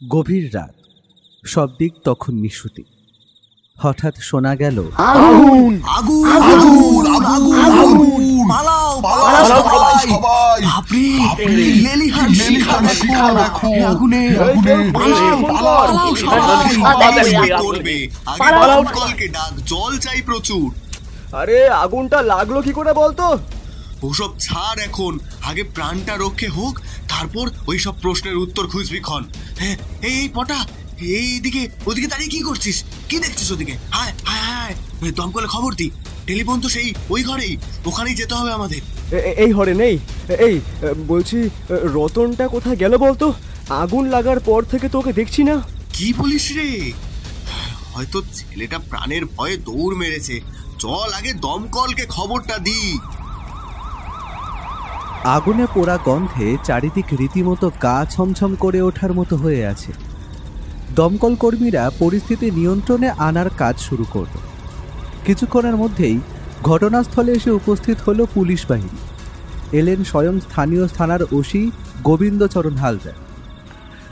গভীর রাত, সব দিক তখন নিশুতি। হঠাৎ শোনা গেল আগুন আগুন আগুন আগুন আগুন, পালাও পালাও সবাই, বাপরে লেলিহান শিখা দেখো, আগুনে আগুনে, পালাও পালাও সবাই, করবে পালাও, কলকে ডাক, জল চাই প্রচুর। আরে আগুনটা লাগলো কি করে বলতো? ওসব ছাড় এখন, আগে প্রাণটা রক্ষে হোক, তারপর ওই সব প্রশ্নের উত্তর খুঁজবি ক্ষণ। হ্যাঁ এই পটা, এইদিকে ওদিকে দাঁড়িয়ে কি করছিস? কি দেখছিস ওদিকে? হায় হায় হায়, দমকলে খবর দি। টেলিফোন তো সেই ওই ঘরেই, ওখানেই যেতে হবে আমাদের। এই ঘরে নেই। এই বলছি, রতনটা কোথায় গেল বলতো? আগুন লাগার পর থেকে তোকে দেখছি না। কি বলিস রে? হয়তো ছেলেটা প্রাণের ভয়ে দৌড় মেরেছে। চল আগে দমকলকে খবরটা দি। আগুনে পোড়া গন্ধে চারিদিক রীতিমতো গা ছমছম করে ওঠার মতো হয়ে আছে। দমকল কর্মীরা পরিস্থিতি নিয়ন্ত্রণে আনার কাজ শুরু করল। কিছুক্ষণের মধ্যেই ঘটনাস্থলে এসে উপস্থিত হলো পুলিশ বাহিনী। এলেন স্বয়ং স্থানীয় থানার ওসি গোবিন্দচরণ হালদার।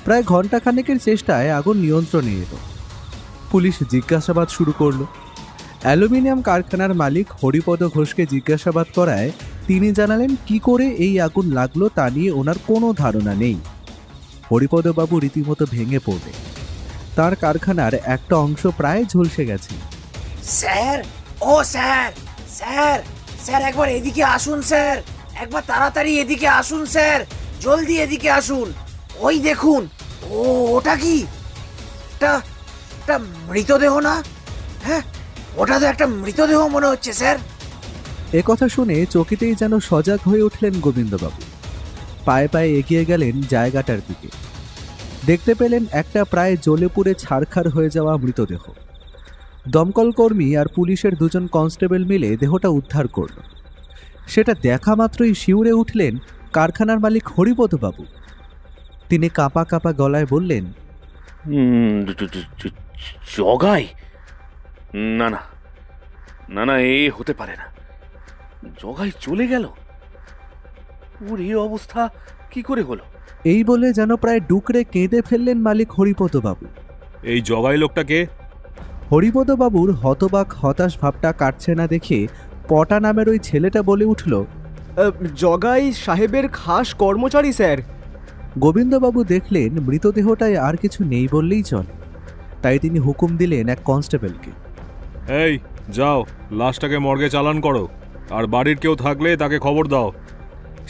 প্রায় ঘণ্টাখানেকের চেষ্টায় আগুন নিয়ন্ত্রণে এলো। পুলিশ জিজ্ঞাসাবাদ শুরু করলো। অ্যালুমিনিয়াম কারখানার মালিক হরিপদ ঘোষকে জিজ্ঞাসাবাদ করায় তিনি জানালেন কি করে এই আগুন লাগলো তা নিয়ে ওনার কোনো ধারণা নেই। হরিপদবাবু রীতিমতো ভেঙে পড়লেন। তার কারখানার একটা অংশ প্রায় ঝলসে গেছে। স্যার, ও স্যার, স্যার স্যার একবার এদিকে আসুন স্যার, একবার তাড়াতাড়ি এদিকে আসুন স্যার, জলদি এদিকে আসুন। ওই দেখুন, ওটা কি? একটা মৃতদেহ না? হ্যাঁ, ওটা তো একটা মৃতদেহ মনে হচ্ছে স্যার। এ কথা শুনে চকিতেই যেন সজাগ হয়ে উঠলেন গোবিন্দবাবু। পায়ে পায়ে এগিয়ে গেলেন জায়গাটার দিকে। দেখতে পেলেন একটা প্রায় জ্বলে পুড়ে ছারখার হয়ে যাওয়া মৃতদেহ। দমকল কর্মী আর পুলিশের দুজন কনস্টেবল মিলে দেহটা উদ্ধার করল। সেটা দেখা মাত্রই শিউরে উঠলেন কারখানার মালিক হরিপদবাবু। তিনি কাঁপা কাঁপা গলায় বললেন, জগাই? না না না না, এ হতে পারে না। জগাই চলে গেল? ওর এই অবস্থা কি করে হলো? এই বলে যেন প্রায় ডুকরে কেঁদে ফেললেন মালিক হরিপদবাবু। এই জগাই লোকটাকে? হরিপদবাবুর হতবাক হতাশ ভাবটা কাটছে না দেখে পটা নামের ওই ছেলেটা বলে উঠল, জগাই সাহেবের খাস কর্মচারী স্যার। গোবিন্দবাবু দেখলেন মৃতদেহটায় আর কিছু নেই বললেই চলে, তাই তিনি হুকুম দিলেন এক কনস্টেবলকে, এই যাও, লাশটাকে মর্গে চালান করো, আর বাড়ির কেউ থাকলে তাকে খবর দাও।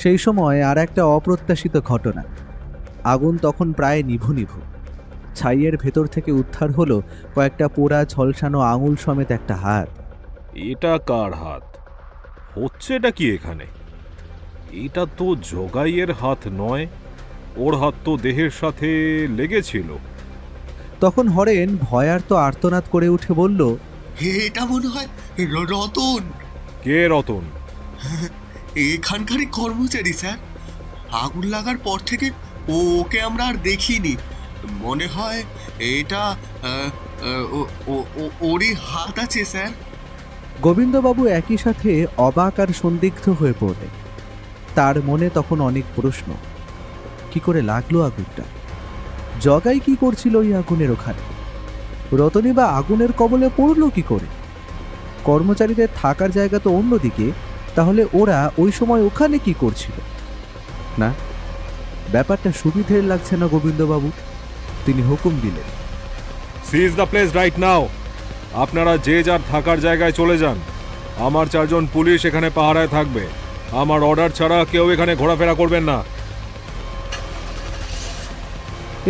সেই সময় আর একটা অপ্রত্যাশিত ঘটনা। আগুন তখন প্রায় নিভু নিভু। ছাইয়ের ভেতর থেকে উদ্ধার হলো কয়েকটা পোড়া ঝলসানো আঙুল সমেত একটা হাত। এটা কার হাত? হচ্ছে এটা কি এখানে? এটা তো জগাইয়ের হাত নয়, ওর হাত তো দেহের সাথে লেগেছিল। তখন হরেন ভয়ার্ত আর্তনাদ করে উঠে বলল, এটা মনে হয় রতন। কে রতন? এখানকারই কর্মচারী স্যার। আগুন লাগার পর থেকে ওকে আমরা আর দেখিনি। মনে হয় এটা ওরই হাত আছে স্যার। গোবিন্দবাবু একই সাথে অবাক আর সন্দিগ্ধ হয়ে পড়লেন। তার মনে তখন অনেক প্রশ্ন। কি করে লাগলো আগুনটা? জগাই কি করছিল ওই আগুনের ওখানে? রতনী বা আগুনের কবলে পড়ল কি করে? কর্মচারীদের থাকার জায়গা তো অন্যদিকে, তাহলে ওরা ওই সময় ওখানে কি করছিল? না, ব্যাপারটা সুবিধের লাগছে না গোবিন্দবাবু। তিনি হুকুম দিলেন, sees the place right now. আপনারা যে যার থাকার জায়গায় চলে যান। আমার 4 জন পুলিশ এখানে পাহারায় থাকবে। আমার অর্ডার ছাড়া কেউ এখানে ঘোরাফেরা করবেন না।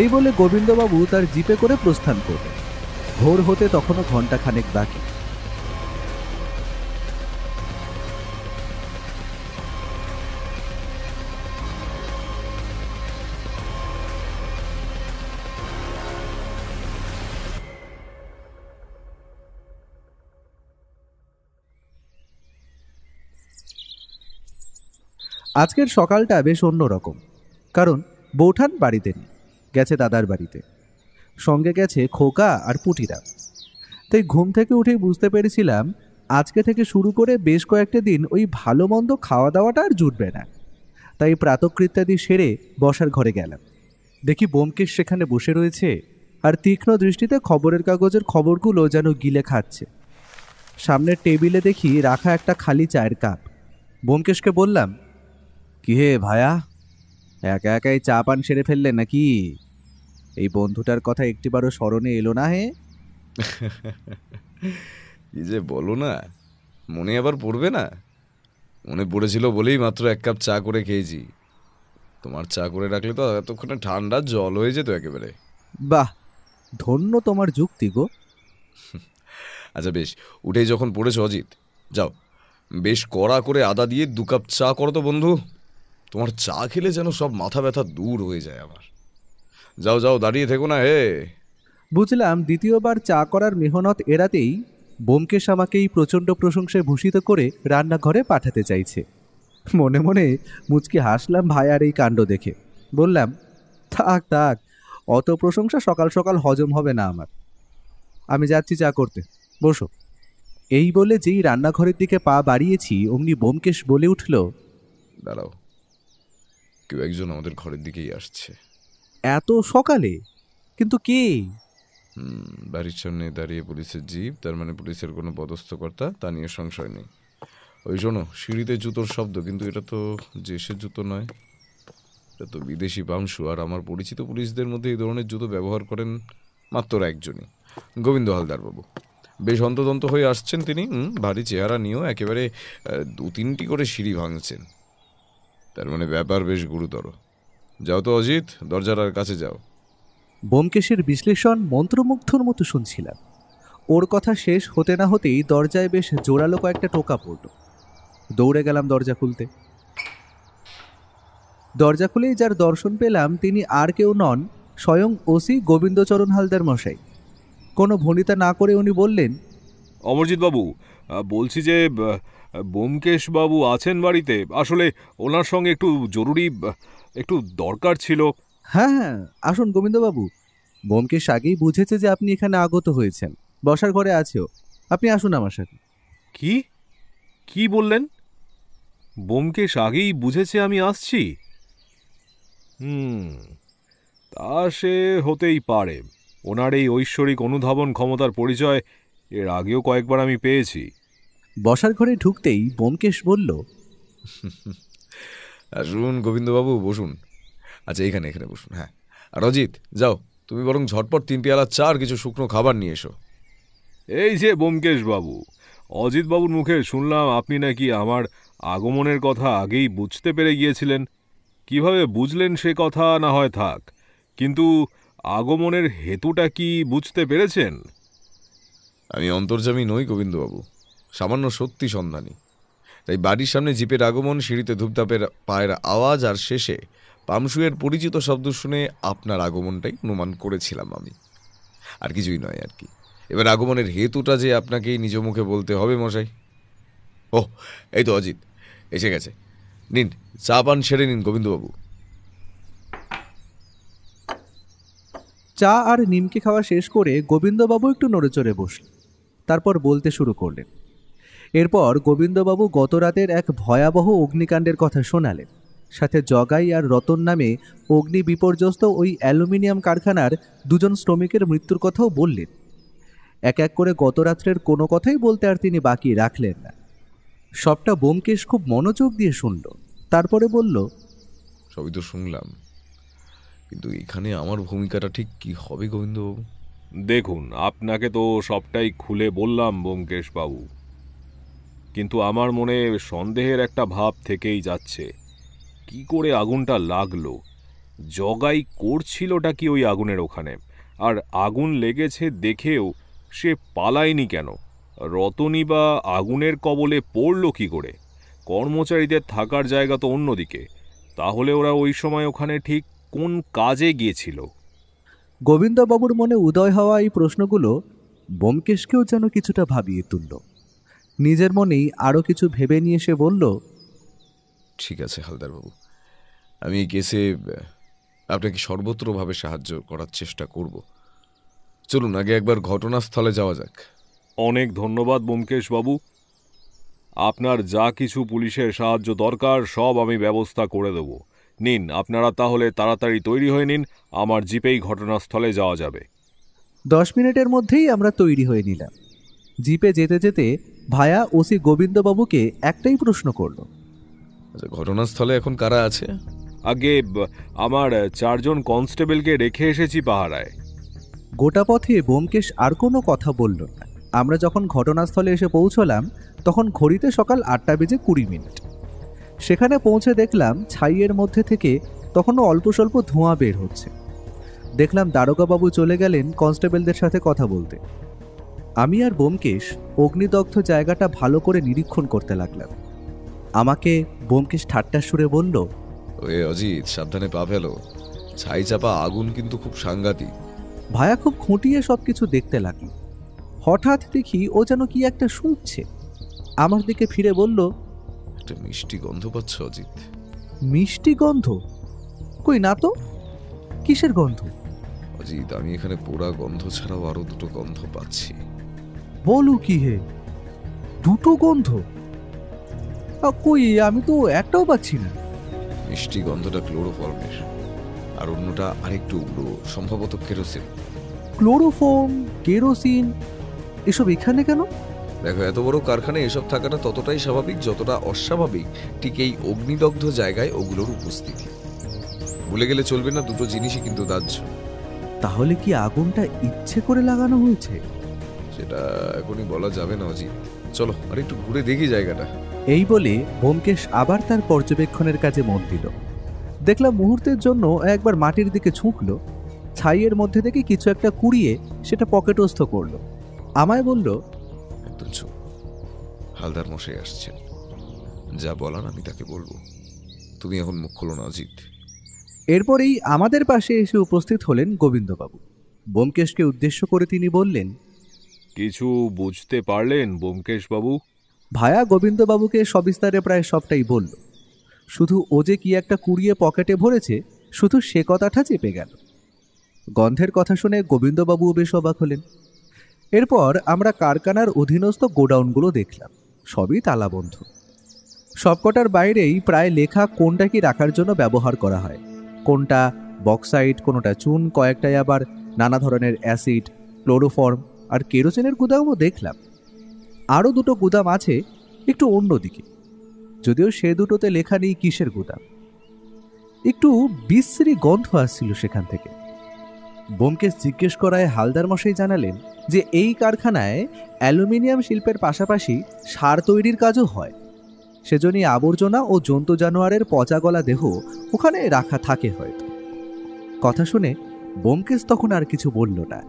এই বলে গোবিন্দবাবু তার জিপে করে প্রস্থান করলেন। ভোর হতে তখনও ঘণ্টাখানেক বাকি। আজকের সকালটা বেশ অন্যরকম, কারণ বৌঠান বাড়িতে নেই, গেছে দাদার বাড়িতে। সঙ্গে গেছে খোকা আর পুটিরা। তাই ঘুম থেকে উঠেই বুঝতে পেরেছিলাম আজকে থেকে শুরু করে বেশ কয়েকটা দিন ওই ভালো মন্দ খাওয়া দাওয়াটা আর জুটবে না। তাই প্রাতকৃত্যাদি সেরে বসার ঘরে গেলাম। দেখি ব্যোমকেশ সেখানে বসে রয়েছে আর তীক্ষ্ণ দৃষ্টিতে খবরের কাগজের খবরগুলো যেন গিলে খাচ্ছে। সামনের টেবিলে দেখি রাখা একটা খালি চায়ের কাপ। ব্যোমকেশকে বললাম, কি হে ভায়া, একা একাই চা পান সেরে ফেললে নাকি? এই বন্ধুটার কথা একটিবারও স্মরণে এলো না হে? কি যে বলো না, মনে আবার পড়বে না? মনে পড়েছিল বলেই মাত্র 1 কাপ চা করে খেয়েছি। তোমার চা করে রাখলে তো এতক্ষণে ঠান্ডা জল হয়ে যেত একেবারে। বাহ, ধন্য তোমার যুক্তি গো। আচ্ছা বেশ, উঠেই যখন পড়েছ অজিত, যাও বেশ কড়া করে আদা দিয়ে 2 কাপ চা করো তো বন্ধু। তোমার চা খেলে যেন সব মাথা ব্যথা দূর হয়ে যায় আমার। যাও যাও, দাঁড়িয়ে থেকো না হে। বুঝলাম দ্বিতীয়বার চা করার মেহনত এড়াতেই ব্যোমকেশ আমাকেই প্রচণ্ড প্রশংসায় ভূষিত করে রান্নাঘরে পাঠাতে চাইছে। মনে মনে মুচকি হাসলাম ভাইয়ার এই কাণ্ড দেখে। বললাম, থাক থাক, অত প্রশংসা সকাল সকাল হজম হবে না আমার। আমি যাচ্ছি চা করতে, বসো। এই বলে যেই রান্নাঘরের দিকে পা বাড়িয়েছি অমনি ব্যোমকেশ বলে উঠল, দাঁড়াও, কেউ একজন আমাদের ঘরের দিকেই আসছে। এত সকালে? কিন্তু কে? বাড়ির সামনে দাঁড়িয়ে পুলিশের জিপ, তার মানে পুলিশের কোনো পদস্থ কর্তা, তা নিয়ে সংশয় নেই। ওই শোনো, সিঁড়িতে জুতোর শব্দ, কিন্তু এটা তো দেশের জুতো নয়, এটা তো বিদেশি পাংশু। আর আমার পরিচিত পুলিশদের মধ্যে এই ধরনের জুতো ব্যবহার করেন মাত্র একজনই, গোবিন্দ হালদার বাবু। বেশ অন্তদন্ত হয়ে আসছেন তিনি, ভারী চেহারা নিয়েও একেবারে 2-3টি করে সিঁড়ি ভাঙছেন। তার মানে ব্যাপার বেশ গুরুতর। যাও তো অজিত, দরজার কাছে যাও। ব্যোমকেশের বিশ্লেষণ মন্ত্রমুগ্ধর মতো শুনছিলাম। ওর কথা শেষ হতে না হতেই দরজায় বেশ জোরালো কয়েকটা টোকা পড়ল। দৌড়ে গেলাম দরজা খুলতে। দরজা খুলেই যার দর্শন পেলাম তিনি আর কেউ নন, স্বয়ং ওসি গোবিন্দচরণ হালদার মশাই। কোনো ভনিতা না করে উনি বললেন, অমরজিৎ বাবু, বলছি যে ব্যোমকেশ বাবু আছেন বাড়িতে? আসলে ওনার সঙ্গে একটু জরুরি একটু দরকার ছিল। হ্যাঁ হ্যাঁ, আসুন গোবিন্দবাবু। ব্যোমকেশ আগেই বুঝেছে যে আপনি এখানে আগত হয়েছেন, বসার ঘরে আছেও। আপনি আসুন আমার সাথে। কি কি বললেন? ব্যোমকেশ আগেই বুঝেছে আমি আসছি? তা সে হতেই পারে। ওনার এই ঐশ্বরিক অনুধাবন ক্ষমতার পরিচয় এর আগেও কয়েকবার আমি পেয়েছি। বসার ঘরে ঢুকতেই ব্যোমকেশ বলল, আসুন গোবিন্দবাবু, বসুন। আচ্ছা, এখানে এখানে বসুন। হ্যাঁ, আর অজিত, যাও তুমি বরং ঝটপট 3 পেয়ালা চা আর কিছু শুকনো খাবার নিয়ে এসো। এই যে ব্যোমকেশ বাবু, অজিত বাবুর মুখে শুনলাম আপনি নাকি আমার আগমনের কথা আগেই বুঝতে পেরে গিয়েছিলেন। কিভাবে বুঝলেন সে কথা না হয় থাক, কিন্তু আগমনের হেতুটা কি বুঝতে পেরেছেন? আমি অন্তর্যামী নই গোবিন্দবাবু, সামান্য সত্যি সন্ধানী। তাই বাড়ির সামনে জিপের আগমন, সিঁড়িতে ধূপধাপের পায়ের আওয়াজ আর শেষে পামশুয়ের পরিচিত শব্দ শুনে আপনার আগমনটাই অনুমান করেছিলাম আমি, আর কিছুই নয় আর কি। এবার আগমনের হেতুটা যে আপনাকেই নিজ মুখে বলতে হবে মশাই। ওহ, এই তো অজিত এসে গেছে। নিন, চা পান সেরে নিন গোবিন্দবাবু। চা আর নিমকি খাওয়া শেষ করে গোবিন্দবাবু একটু নড়েচড়ে বসলেন, তারপর বলতে শুরু করলেন। এরপর গোবিন্দবাবু গত রাতের এক ভয়াবহ অগ্নিকাণ্ডের কথা শোনালেন, সাথে জগাই আর রতন নামে অগ্নি বিপর্যস্ত ওই অ্যালুমিনিয়াম কারখানার 2জন শ্রমিকের মৃত্যুর কথাও বললেন। এক এক করে গত রাত্রের কোনো কথাই বলতে আর তিনি বাকি রাখলেন না। সবটা ব্যোমকেশ খুব মনোযোগ দিয়ে শুনল, তারপরে বলল, সবই তো শুনলাম, কিন্তু এখানে আমার ভূমিকাটা ঠিক কি হবে গোবিন্দবাবু? দেখুন, আপনাকে তো সবটাই খুলে বললাম ব্যোমকেশ বাবু, কিন্তু আমার মনে সন্দেহের একটা ভাব থেকেই যাচ্ছে। কি করে আগুনটা লাগলো? জগাই করছিলটা কি ওই আগুনের ওখানে? আর আগুন লেগেছে দেখেও সে পালায়নি কেন? রতনী বা আগুনের কবলে পড়ল কি করে? কর্মচারীদের থাকার জায়গা তো অন্যদিকে, তাহলে ওরা ওই সময় ওখানে ঠিক কোন কাজে গিয়েছিল? গোবিন্দবাবুর মনে উদয় হওয়া এই প্রশ্নগুলো ব্যোমকেশকেও যেন কিছুটা ভাবিয়ে তুলল। নিজের মনেই আরও কিছু ভেবে নিয়ে সে বলল, ঠিক আছে হালদারবাবু, আমি এই কেসে আপনাকে সর্বত্রভাবে সাহায্য করার চেষ্টা করব। চলুন আগে একবার ঘটনাস্থলে যাওয়া যাক। অনেক ধন্যবাদ ব্যোমকেশ বাবু। আপনার যা কিছু পুলিশের সাহায্য দরকার সব আমি ব্যবস্থা করে দেব। নিন, আপনারা তাহলে তাড়াতাড়ি তৈরি হয়ে নিন, আমার জিপেই ঘটনাস্থলে যাওয়া যাবে। 10 মিনিটের মধ্যেই আমরা তৈরি হয়ে নিলাম। জিপে যেতে যেতে ভায়া ওসি গোবিন্দবাবুকে একটাই প্রশ্ন করল। আচ্ছা, ঘটনাস্থলে এখন কারা আছে? আগে আমার 4 জন কনস্টেবলকে রেখে এসেছি পাহারায়। গোটা পথে ব্যোমকেশ আর কোনো কথা বলল না। আমরা যখন ঘটনাস্থলে এসে পৌঁছলাম তখন ঘড়িতে সকাল 8:20 সেখানে পৌঁছে দেখলাম ছাইয়ের মধ্যে থেকে তখনও অল্প স্বল্প ধোঁয়া বের হচ্ছে। দেখলাম দারোগাবাবু চলে গেলেন কনস্টেবলদের সাথে কথা বলতে। আমি আর ব্যোমকেশ অগ্নিদগ্ধ জায়গাটা ভালো করে নিরীক্ষণ করতে লাগলাম। আমাকে ব্যোমকেশ ঠাট্টার সুরে বলল, ওয়ে অজিত, সাবধানে পা ফেলো, ছাই চাপা আগুন কিন্তু খুব সাংঘাতিক। ভায়া খুব খুঁটিয়ে সবকিছু দেখতে লাগলো। হঠাৎ দেখি ও যেন কি একটা শুঁকছে। আমার দিকে ফিরে বলল, একটা মিষ্টি গন্ধ পাচ্ছ অজিত? মিষ্টি গন্ধ? কই না তো। কিসের গন্ধ? অজিত, আমি এখানে পোড়া গন্ধ ছাড়াও আরো দুটো গন্ধ পাচ্ছি। বলো কি হে, দুটো গন্ধ? কই, আমি তো একটাও পাচ্ছি না। মিষ্টি গন্ধটা ক্লোরোফর্মের, আর অন্যটা আরেকটু উগ্র, সম্ভবত কেরোসিন। ক্লোরোফর্ম, কেরোসিন এসব এখানে কেন? দেখো, এত বড় কারখানায় এসব থাকাটা ততটাই স্বাভাবিক যতটা অস্বাভাবিক ঠিক এই অগ্নিদগ্ধ জায়গায় ওগুলোর উপস্থিতি। ভুলে গেলে চলবে না, দুটো জিনিসই কিন্তু দাহ্য। তাহলে কি আগুনটা ইচ্ছে করে লাগানো হয়েছে? সেটা এখনই বলা যাবে না অজিত, চলো আর একটু ঘুরে দেখি জায়গাটা। এই বলে ব্যোমকেশ আবার তার পর্যবেক্ষণের কাজে মন দিল। দেখলাম মুহূর্তের জন্য একবার মাটির দিকে ছুঁকলো, ছাইয়ের মধ্যে থেকে কিছু একটা কুড়িয়ে সেটা পকেটস্থ করলো। আমায় বলল, একদম চুপ, হালদার মশাই আসছেন, যা বলার আমি তাকে বলবো, তুমি এখন মুখ খোলো না অজিত। এরপরেই আমাদের পাশে এসে উপস্থিত হলেন গোবিন্দবাবু। ব্যোমকেশকে উদ্দেশ্য করে তিনি বললেন, কিছু বুঝতে পারলেন ব্যোমকেশ বাবু? ভায়া গোবিন্দবাবুকে সবিস্তারে প্রায় সবটাই বলল। শুধু ও যে কি একটা কুড়িয়ে পকেটে ভরেছে, শুধু সে কথাটা চেপে গেল। গন্ধের কথা শুনে গোবিন্দবাবুও বেশ অবাক হলেন। এরপর আমরা কারখানার অধীনস্থ গোডাউনগুলো দেখলাম, সবই তালাবন্ধ। সবকটার বাইরেই প্রায় লেখা কোনটা কি রাখার জন্য ব্যবহার করা হয়। কোনটা বক্সাইট, কোনটা চুন, কয়েকটাই আবার নানা ধরনের অ্যাসিড, ক্লোরোফর্ম আর কেরোসিনের গুদামও দেখলাম। আরও দুটো গুদাম আছে একটু অন্যদিকে, যদিও সে দুটোতে লেখা নেই কিসের গুদাম। একটু বিশ্রী গন্ধ আসছিল সেখান থেকে। ব্যোমকেশ জিজ্ঞেস করায় হালদার মশাই জানালেন যে এই কারখানায় অ্যালুমিনিয়াম শিল্পের পাশাপাশি সার তৈরির কাজও হয়। সেজন্যই আবর্জনা ও জন্তু জানোয়ারের পচা গলা দেহ ওখানে রাখা থাকে হয়তো। কথা শুনে ব্যোমকেশ তখন আর কিছু বলল না।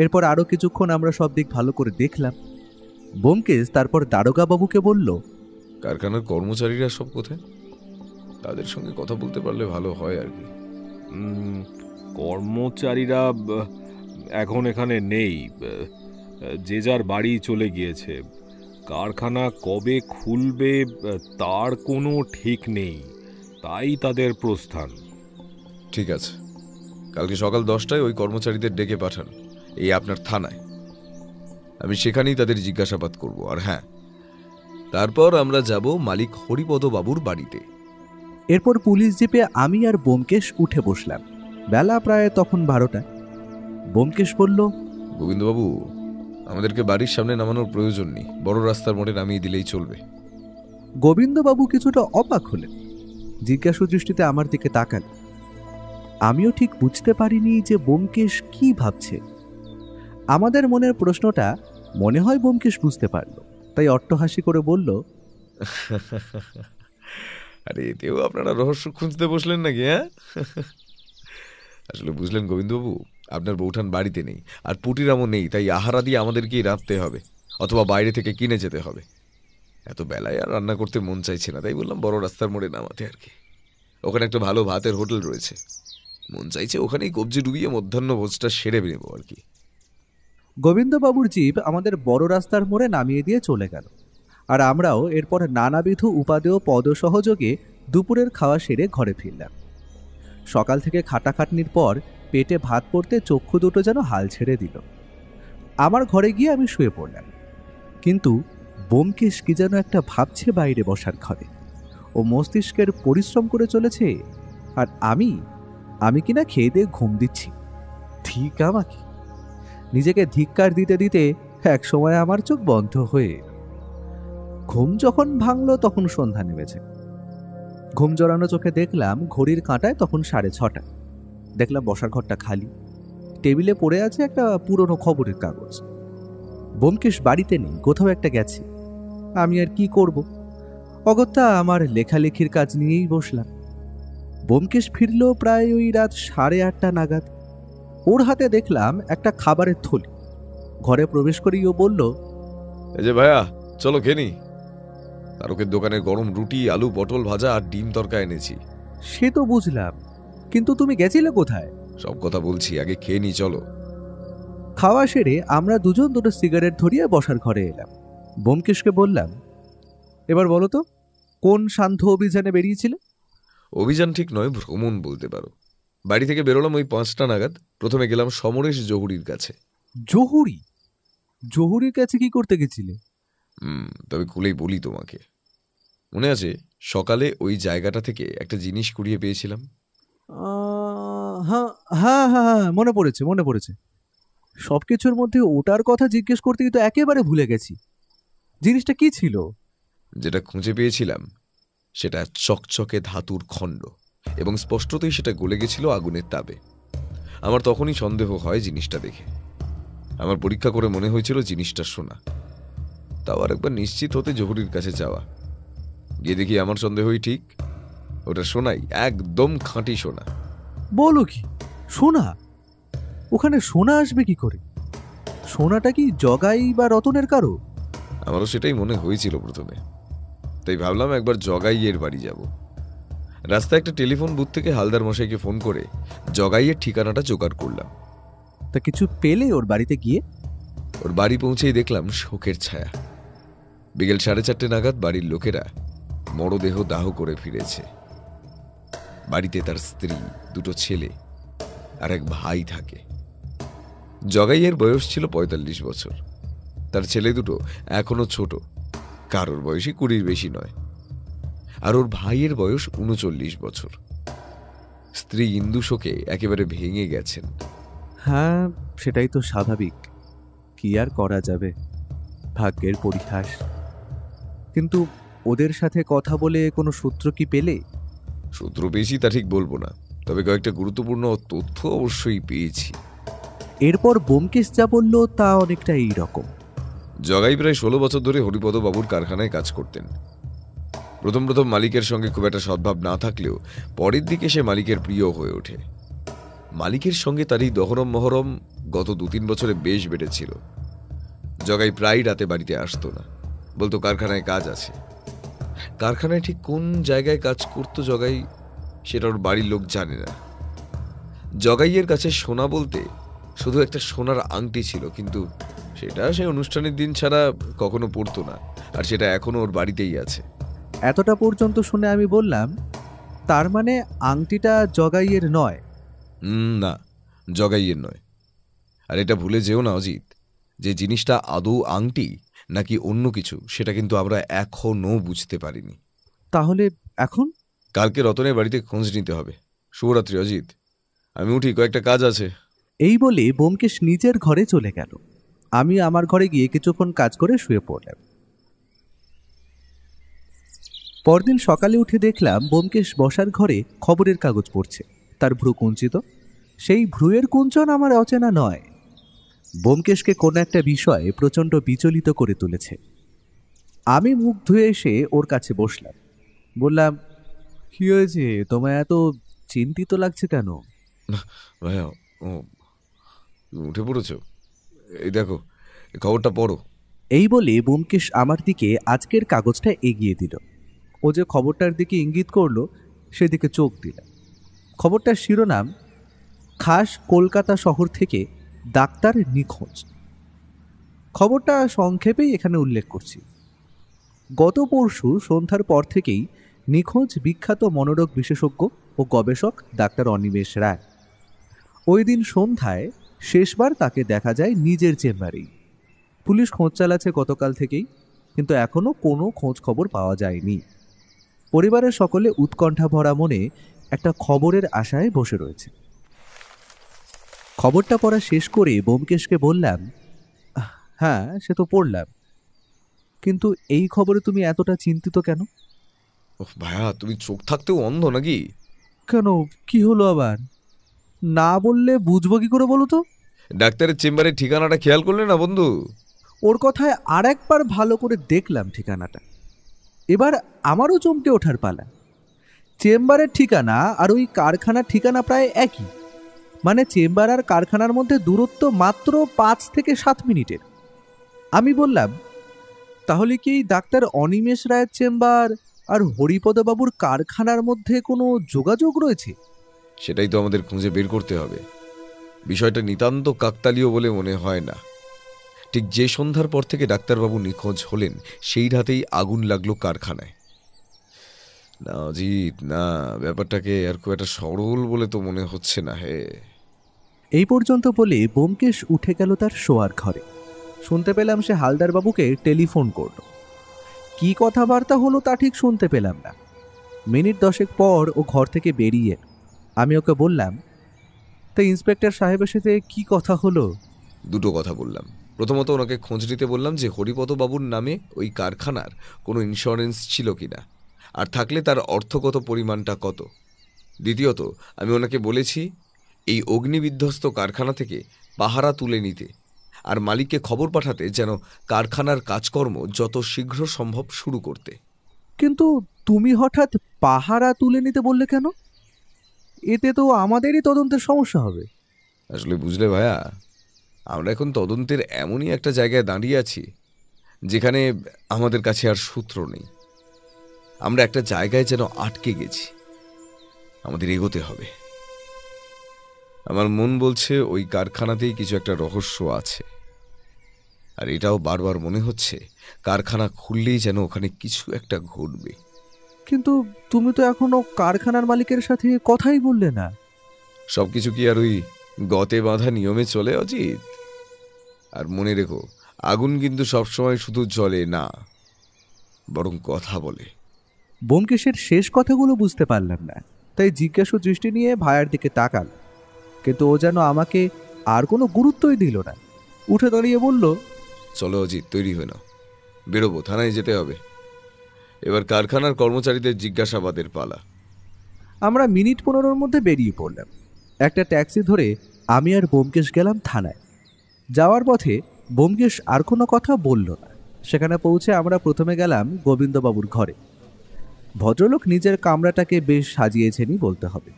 এরপর আরও কিছুক্ষণ আমরা সব দিক ভালো করে দেখলাম। ব্যোমকেশ তারপর দারোগাবাবুকে বলল, কারখানার কর্মচারীরা সব কোথায়? তাদের সঙ্গে কথা বলতে পারলে ভালো হয় আর কি। কর্মচারীরা এখন এখানে নেই, যে যার বাড়ি চলে গিয়েছে। কারখানা কবে খুলবে তার কোনো ঠিক নেই, তাই তাদের প্রস্থান। ঠিক আছে, কালকে সকাল 10টায় ওই কর্মচারীদের ডেকে পাঠান এই আপনার থানায়। আমি সেখানেই তাদের জিজ্ঞাসাবাদ করব। আর হ্যাঁ, তারপর আমরা যাব মালিক হরিপদ বাবুর বাড়িতে। এরপর পুলিশ জিপে আমি আর ব্যোমকেশ উঠে বসলাম। বেলা প্রায় তখন 12টা। ব্যোমকেশ বলল, গোবিন্দবাবু, আমাদেরকে বাড়ির সামনে নামানোর প্রয়োজন নেই, বড় রাস্তার মোড়ে নামিয়ে দিলেই চলবে। গোবিন্দবাবু কিছুটা অবাক হলেন, জিজ্ঞাসু দৃষ্টিতে আমার দিকে তাকান। আমিও ঠিক বুঝতে পারিনি যে ব্যোমকেশ কি ভাবছে। আমাদের মনের প্রশ্নটা মনে হয় ব্যোমকেশ বুঝতে পারল, তাই অট্টহাসি করে বলল, আরে এতেও আপনারা রহস্য খুঁজতে বসলেন নাকি? হ্যাঁ, আসলে বুঝলেন গোবিন্দবাবু, আপনার বৌঠান বাড়িতে নেই, আর পুটিরামও নেই, তাই আহারা দিয়ে আমাদেরকেই রাঁধতে হবে অথবা বাইরে থেকে কিনে যেতে হবে। এত বেলায় আর রান্না করতে মন চাইছে না, তাই বললাম বড় রাস্তার মোড়ে নামাতে আর কি। ওখানে একটা ভালো ভাতের হোটেল রয়েছে, মন চাইছে ওখানেই কবজি ডুবিয়ে মধ্যাহ্ন ভোজটা সেরে নেব আর কি। গোবিন্দবাবুর জিপ আমাদের বড় রাস্তার মোড়ে নামিয়ে দিয়ে চলে গেল, আর আমরাও এরপর নানাবিধ উপাদেয় পদ সহযোগে দুপুরের খাওয়া সেরে ঘরে ফিরলাম। সকাল থেকে খাটাখাটনির পর পেটে ভাত পড়তে চক্ষু দুটো যেন হাল ছেড়ে দিল। আমার ঘরে গিয়ে আমি শুয়ে পড়লাম, কিন্তু ব্যোমকেশ কি যেন একটা ভাবছে বাইরে বসার ঘরে। ও মস্তিষ্কের পরিশ্রম করে চলেছে, আর আমি কিনা খেয়ে দিয়ে ঘুম দিচ্ছি। ঠিক আমাকে নিজেকে ধিক্কার দিতে দিতে এক সময় আমার চোখ বন্ধ হয়ে এলো। ঘুম যখন ভাঙলো তখন সন্ধ্যা নেমেছে। ঘুম জড়ানো চোখে দেখলাম ঘড়ির কাঁটায় তখন 6:30। দেখলাম বসার ঘরটা খালি, টেবিলে পড়ে আছে একটা পুরনো খবরের কাগজ। ব্যোমকেশ বাড়িতে নেই, কোথাও একটা গেছে। আমি আর কি করব, অগত্যা আমার লেখালেখির কাজ নিয়েই বসলাম। ব্যোমকেশ ফিরল প্রায় ওই রাত 8:30 নাগাদ। ওর হাতে দেখলাম একটা খাবারের থলি। ঘরে প্রবেশ করেই ও বলল, এই যে ভাইয়া, চলো খেয়ে নি। তারকের দোকানে গরম রুটি, আলু পটল ভাজা আর ডিম তরকা এনেছি। সে তো বুঝলাম, কিন্তু তুমি গেছিলে কোথায়? সব কথা বলছি, আগে খেয়ে নি চলো। খাওয়া সেরে আমরা দুজন দুটো সিগারেট ধরিয়ে বসার ঘরে এলাম। ব্যোমকেশকে বললাম, এবার বলো তো, কোন সান্ধ্য অভিযানে বেরিয়েছিলে? অভিযান ঠিক নয়, ভ্রমণ বলতে পারো। বাড়ি থেকে বেরোলাম ওই 5টা নাগাদ। প্রথমে গেলাম সমরেশ জহুরির কাছে। জহুরির কাছে কি করতে গেছিলে? তবে খুলেই বলি তোমাকে। মনে আছে সকালে ওই জায়গাটা থেকে একটা জিনিস কুড়িয়ে পেয়েছিলাম? হ্যাঁ হ্যাঁ হ্যাঁ, মনে পড়েছে। সবকিছুর মধ্যে ওটার কথা জিজ্ঞেস করতে তো একেবারে ভুলে গেছি। জিনিসটা কি ছিল? যেটা খুঁজে পেয়েছিলাম সেটা চকচকে ধাতুর খণ্ড, এবং স্পষ্টতই সেটা গলে গেছিল আগুনের তাপে। আমার তখনই সন্দেহ হয় জিনিসটা দেখে। আমার পরীক্ষা করে মনে হয়েছিল জিনিসটা সোনা। তাও আর একবার নিশ্চিত হতে জহুরির কাছে যাওয়া। গিয়ে দেখি আমার সন্দেহই ঠিক, ওটা সোনাই, একদম খাঁটি সোনা। বলো কি, সোনা? ওখানে সোনা আসবে কি করে? সোনাটা কি জগাই বা রতনের কারো? আমারও সেটাই মনে হয়েছিল প্রথমে, তাই ভাবলাম একবার জগাইয়ের বাড়ি যাব। রাস্তায় একটা টেলিফোন বুথ থেকে হালদার মশাইকে ফোন করে জগাইয়ের ঠিকানাটা জোগাড় করলাম। তা কিছু পেলে ওর বাড়িতে গিয়ে? ওর বাড়ি পৌঁছেই দেখলাম শোকের ছায়া। বিকেল 4:30 নাগাদ বাড়ির লোকেরা মরদেহ দাহ করে ফিরেছে। বাড়িতে তার স্ত্রী, দুটো ছেলে আর এক ভাই থাকে। জগাইয়ের বয়স ছিল 45 বছর। তার ছেলে দুটো এখনো ছোট, কারোর বয়সই 20-র বেশি নয়। আর ওর ভাইয়ের বয়স 39 বছর। স্ত্রী ইন্দু শোকে একেবারে ভেঙে গেছেন। হ্যাঁ, সেটাই তো স্বাভাবিক, কি আর করা যাবে, ভাগ্যের পরিহাস। কিন্তু ওদের সাথে কথা বলে কোনো সূত্র কি পেলে? সূত্র পেয়েছি তা ঠিক বলবো না, তবে কয়েকটা গুরুত্বপূর্ণ তথ্য অবশ্যই পেয়েছি। এরপর ব্যোমকেশ যা বলল তা অনেকটা এই রকম। জগাই প্রায় 16 বছর ধরে হরিপদ বাবুর কারখানায় কাজ করতেন। প্রথম মালিকের সঙ্গে খুব একটা সদ্ভাব না থাকলেও পরের দিকে সে মালিকের প্রিয় হয়ে ওঠে। মালিকের সঙ্গে তার এই দহরম মহরম গত 2-3 বছরে বেশ বেড়েছিল। জগাই প্রায় রাতে বাড়িতে আসতো না, বলতো কারখানায় কাজ আছে। কারখানায় ঠিক কোন জায়গায় কাজ করতো জগাই, সেটা ওর বাড়ির লোক জানে না। জগাইয়ের কাছে সোনা বলতে শুধু একটা সোনার আংটি ছিল, কিন্তু সেটা সে অনুষ্ঠানের দিন ছাড়া কখনো পরতো না, আর সেটা এখনো ওর বাড়িতেই আছে। এতটা পর্যন্ত শুনে আমি বললাম, তার মানে আংটিটা জগাইয়ের নয়? না, জগাইয়ের নয়। আর এটা ভুলে যেও না অজিত, যে জিনিসটা আদৌ আংটি নাকি অন্য কিছু সেটা কিন্তু আমরা এখনো বুঝতে পারিনি। তাহলে এখন? কালকে রতনের বাড়িতে খোঁজ নিতে হবে। শুভরাত্রি অজিত, আমি উঠি, কয়েকটা কাজ আছে। এই বলে ব্যোমকেশ নিজের ঘরে চলে গেল। আমি আমার ঘরে গিয়ে কিছুক্ষণ কাজ করে শুয়ে পড়লাম। পরদিন সকালে উঠে দেখলাম ব্যোমকেশ বসার ঘরে খবরের কাগজ পড়ছে। তার ভ্রু কুঞ্চিত। সেই ভ্রুয়ের কুঞ্চন আমার অচেনা নয়। ব্যোমকেশকে কোনো একটা বিষয়ে প্রচণ্ড বিচলিত করে তুলেছে। আমি মুখ ধুয়ে এসে ওর কাছে বসলাম। বললাম, কি হয়েছে, তোমায় এত চিন্তিত লাগছে কেন? ভাইয়া, ও উঠে পড়েছ? এই দেখো, খবরটা পড়ো। এই বলে ব্যোমকেশ আমার দিকে আজকের কাগজটা এগিয়ে দিল। ও যে খবরটার দিকে ইঙ্গিত করলো সেদিকে চোখ দিলাম। খবরটার শিরোনাম, খাস কলকাতা শহর থেকে ডাক্তার নিখোঁজ। খবরটা সংক্ষেপেই এখানে উল্লেখ করছি। গত পরশু সন্ধ্যার পর থেকেই নিখোঁজ বিখ্যাত মনোরোগ বিশেষজ্ঞ ও গবেষক ডাক্তার অনিমেষ রায়। ওই দিন সন্ধ্যায় শেষবার তাকে দেখা যায় নিজের চেম্বারেই। পুলিশ খোঁজ চালাচ্ছে গতকাল থেকেই, কিন্তু এখনও কোনো খোঁজ খবর পাওয়া যায়নি। পরিবারের সকলে উৎকণ্ঠা ভরা মনে একটা খবরের আশায় বসে রয়েছে। খবরটা পড়া শেষ করে ব্যোমকেশকে বললাম, হ্যাঁ সে তো পড়লাম, কিন্তু এই খবরে তুমি এতটা চিন্তিত কেন? ওহ ভাইয়া, তুমি চোখ থাকতেও অন্ধ নাকি? কেন, কি হলো আবার? না বললে বুঝবো কি করে বলো তো? ডাক্তারের চেম্বারের ঠিকানাটা খেয়াল করলে না বন্ধু? ওর কথায় আর একবার ভালো করে দেখলাম ঠিকানাটা। এবার আমারও চমকে ওঠার পালা। চেম্বারের ঠিকানা আর ওই কারখানার ঠিকানা প্রায় একই। মানে চেম্বার আর কারখানার মধ্যে দূরত্ব মাত্র 5 থেকে 7 মিনিটের। আমি বললাম, তাহলে কি এই ডাক্তার অনিমেষ রায়ের চেম্বার আর হরিপদবাবুর কারখানার মধ্যে কোনো যোগাযোগ রয়েছে? সেটাই তো আমাদের খুঁজে বের করতে হবে। বিষয়টা নিতান্ত কাকতালীয় বলে মনে হয় না। ঠিক যে সন্ধ্যার পর থেকে ডাক্তারবাবু নিখোঁজ হলেন, সেই রাতেই আগুন লাগলো কারখানায়। না অজিত, না, ব্যাপারটাকে আর খুব একটা সরল বলে তো মনে হচ্ছে না। হে, এই পর্যন্ত বলে ব্যোমকেশ উঠে গেল তার শোয়ার ঘরে। শুনতে পেলাম সে হালদারবাবুকে টেলিফোন করল। কি কথাবার্তা হলো তা ঠিক শুনতে পেলাম না। মিনিট 10 পর ও ঘর থেকে বেরিয়ে এল। আমি ওকে বললাম, তো ইন্সপেক্টর সাহেবের সাথে কি কথা হলো? দুটো কথা বললাম। প্রথমত ওনাকে খোঁজ নিতে বললাম যে হরিপদবাবুর নামে ওই কারখানার কোনো ইন্স্যুরেন্স ছিল কিনা, আর থাকলে তার অর্থগত পরিমাণটা কত। দ্বিতীয়ত আমি ওনাকে বলেছি এই অগ্নিবিধ্বস্ত কারখানা থেকে পাহারা তুলে নিতে, আর মালিককে খবর পাঠাতে যেন কারখানার কাজকর্ম যত শীঘ্র সম্ভব শুরু করতে। কিন্তু তুমি হঠাৎ পাহারা তুলে নিতে বললে কেন? এতে তো আমাদেরই তদন্তের সমস্যা হবে। আসলে বুঝলে ভাইয়া, আমরা এখন তদন্তের এমনই একটা জায়গায় দাঁড়িয়ে আছি যেখানে আমাদের কাছে আর সূত্র নেই। আমরা একটা জায়গায় যেন আটকে গেছি। আমাদের এগোতে হবে। আমার মন বলছে ওই কারখানাতেই কিছু একটা রহস্য আছে, আর এটাও বারবার মনে হচ্ছে কারখানা খুললেই যেন ওখানে কিছু একটা ঘটবে। কিন্তু তুমি তো এখনো কারখানার মালিকের সাথে কথাই বললে না। সবকিছু কি আর ওই গতে বাঁধা নিয়মে চলে অজিত? আর মনে রেখো, আগুন কিন্তু সবসময় শুধু জ্বলে না, বরং কথা বলে। ব্যোমকেশের শেষ কথাগুলো বুঝতে পারলাম না, তাই জিজ্ঞাসু দৃষ্টি নিয়ে ভাইয়ের দিকে তাকাল। কিন্তু ও যেন আমাকে আর কোনো গুরুত্বই দিল না। উঠে দাঁড়িয়ে বলল, চলো অজিত, তৈরি হয়ে নাও, বেরোবো, থানায় যেতে হবে। এবার কারখানার কর্মচারীদের জিজ্ঞাসাবাদের পালা। আমরা মিনিট 15-র মধ্যে বেরিয়ে পড়লাম। একটা ট্যাক্সি ধরে আমি আর ব্যোমকেশ গেলাম থানায়। যাওয়ার পথে ব্যোমকেশ আর কোনো কথা বলল না। সেখানে পৌঁছে আমরা প্রথমে গেলাম গোবিন্দবাবুর ঘরে। ভদ্রলোক নিজের কামরাটাকে বেশ সাজিয়েছেনই বলতে হবে।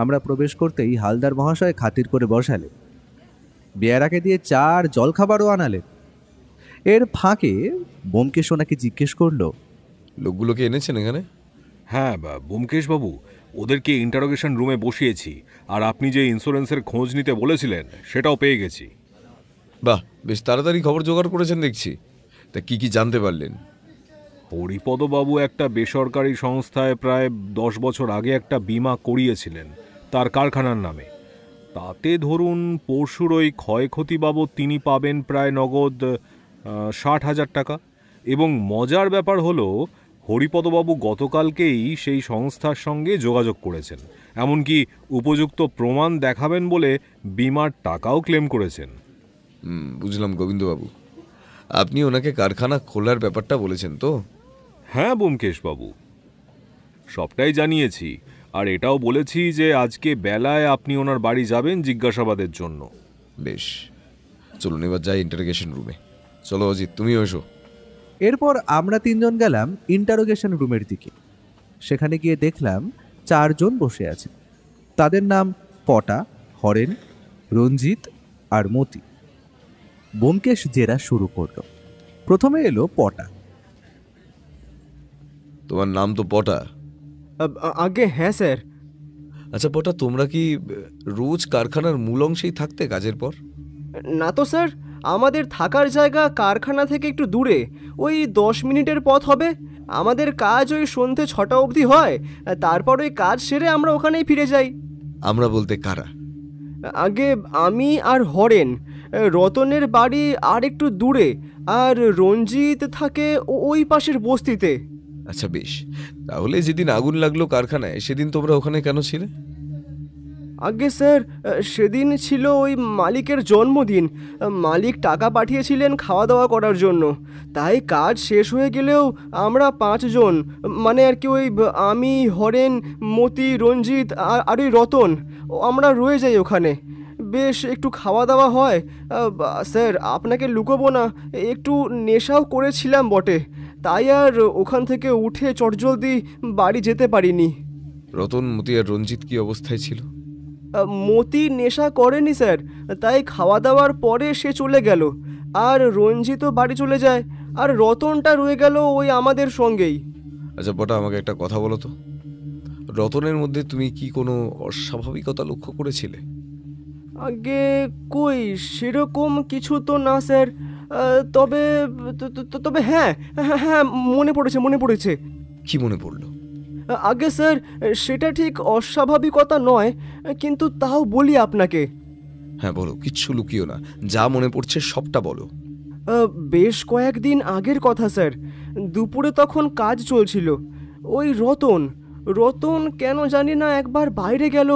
আমরা প্রবেশ করতেই হালদার মহাশয় খাতির করে বসালেন। বেয়ারাকে দিয়ে চা আর জলখাবারও আনালেন। এর ফাঁকে ব্যোমকেশ ওনাকে জিজ্ঞেস করল, লোকগুলোকে এনেছেন এখানে? হ্যাঁ ব্যোমকেশবাবু, ওদেরকে ইন্টারোগেশন রুমে বসিয়েছি, আর আপনি যে ইন্স্যুরেন্সের খোঁজ নিতে বলেছিলেন সেটাও পেয়ে গেছি। বাহ, বেশ তাড়াতাড়ি খবর জোগাড় করেছেন দেখছি। তা কি কি জানতে পারলেন? হরিপদবাবু একটা বেসরকারি সংস্থায় প্রায় 10 বছর আগে একটা বীমা করিয়েছিলেন তার কারখানার নামে। তাতে ধরুন পরশুর ওই ক্ষয়ক্ষতি বাবদ তিনি পাবেন প্রায় নগদ 60,000 টাকা। এবং মজার ব্যাপার হলো, হরিপদবাবু গতকালকেই সেই সংস্থার সঙ্গে যোগাযোগ করেছেন, এমনকি উপযুক্ত প্রমাণ দেখাবেন বলে বীমার টাকাও ক্লেম করেছেন। বুঝলাম গোবিন্দবাবু, আপনি ওনাকে কারখানা খোলার ব্যাপারটা বলেছেন তো? হ্যাঁ ব্যোমকেশবাবু, সবটাই জানিয়েছি, আর এটাও বলেছি যে আজকে বেলায় আপনি ওনার বাড়ি যাবেন জিজ্ঞাসাবাদের জন্য। বেশ, চলুন এবার যাই ইন্টারোগেশন রুমে। চলো অজিত, তুমিও এসো। এরপর আমরা 3 জন গেলাম ইন্টারোগেশন রুমের দিকে। সেখানে গিয়ে দেখলাম 4 জন বসে আছে। তাদের নাম পটা, হরেন, রঞ্জিত আর মতি। ব্যোমকেশ জেরা শুরু করল। প্রথমে এলো পটা। তোমার নাম তো পটা? আগে হ্যাঁ স্যার। আচ্ছা পটা, তোমরা কি রোজ কারখানার মূল অংশেই থাকতে কাজের পর? না তো স্যার, আমাদের থাকার জায়গা কারখানা থেকে একটু দূরে, ওই 10 মিনিটের পথ হবে। আমাদের কাজ ওই সন্ধ্যে 6টা অবধি হয়, তারপর ওই কাজ সেরে আমরা ওখানেই ফিরে যাই। আমরা বলতে কারা? আগে আমি আর হরেন। রতনের বাড়ি আর একটু দূরে, আর রঞ্জিত থাকে ওই পাশের বস্তিতে। আচ্ছা বেশ, তাহলে যেদিন আগুন লাগলো কারখানায় সেদিন তোমরা ওখানে কেন ছিলে? আগে স্যার, সেদিন ছিল ওই মালিকের জন্মদিন। মালিক টাকা পাঠিয়েছিলেন খাওয়া দাওয়া করার জন্য। তাই কাজ শেষ হয়ে গেলেও আমরা 5 জন, মানে আর কি ওই আমি, হরেন, মতি, রঞ্জিত আর ওই রতন, আমরা রয়ে যাই ওখানে। বেশ একটু খাওয়া দাওয়া হয়। স্যার, আপনাকে লুকোবো না, একটু নেশাও করেছিলাম বটে, তাই আর ওখান থেকে উঠে চটজলদি বাড়ি যেতে পারিনি। রতন, মতি আর রঞ্জিত কি অবস্থায় ছিল? মতি নেশা করেনি স্যার, তাই খাওয়া দাওয়ার পরে সে চলে গেল। আর রঞ্জিতও বাড়ি চলে যায়, আর রতনটা রয়ে গেল ওই আমাদের সঙ্গেই। আচ্ছা পটা, আমাকে একটা কথা বলো তো, রতনের মধ্যে তুমি কি কোনো অস্বাভাবিকতা লক্ষ্য করেছিলে? আগে কই সেরকম কিছু তো না স্যার। তবে তবে হ্যাঁ হ্যাঁ হ্যাঁ, মনে পড়েছে। কি মনে পড়লো? আগে স্যার, সেটা ঠিক অস্বাভাবিকতা নয়, কিন্তু তাও বলি আপনাকে। হ্যাঁ বলো, কিচ্ছু লুকিও না, যা মনে পড়ছে সবটা বলো। বেশ কয়েকদিন আগের কথা স্যার। দুপুরে তখন কাজ চলছিল। ওই রতন কেন জানি না একবার বাইরে গেল,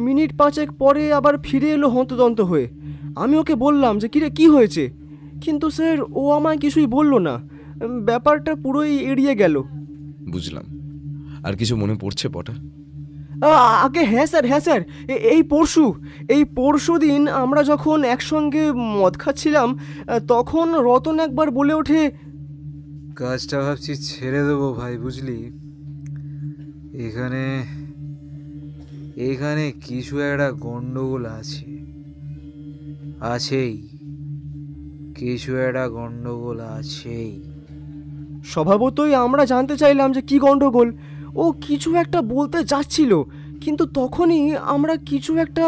মিনিট 5 পরে আবার ফিরে এলো হন্তদন্ত হয়ে। আমি ওকে বললাম যে কিরে কি হয়েছে, কিন্তু স্যার ও আমায় কিছুই বলল না। ব্যাপারটা পুরোই এড়িয়ে গেল। বুঝলাম। আর কিছু মনে পড়ছে পটা? আগে হ্যাঁ স্যার, এই পরশু দিন আমরা যখন একসঙ্গে মদ খাচ্ছিলাম, তখন রতন একবার বলে ওঠে, কাজটা ভাবছি ছেড়ে দেবো ভাই, বুঝলি? এখানে কিছু একটা গন্ডগোল আছেই, কিছু একটা গন্ডগোল আছেই। স্বভাবতই আমরা জানতে চাইলাম যে কি গন্ডগোল। ও কিছু একটা বলতে যাচ্ছিল, কিন্তু তখনই আমরা কিছু একটা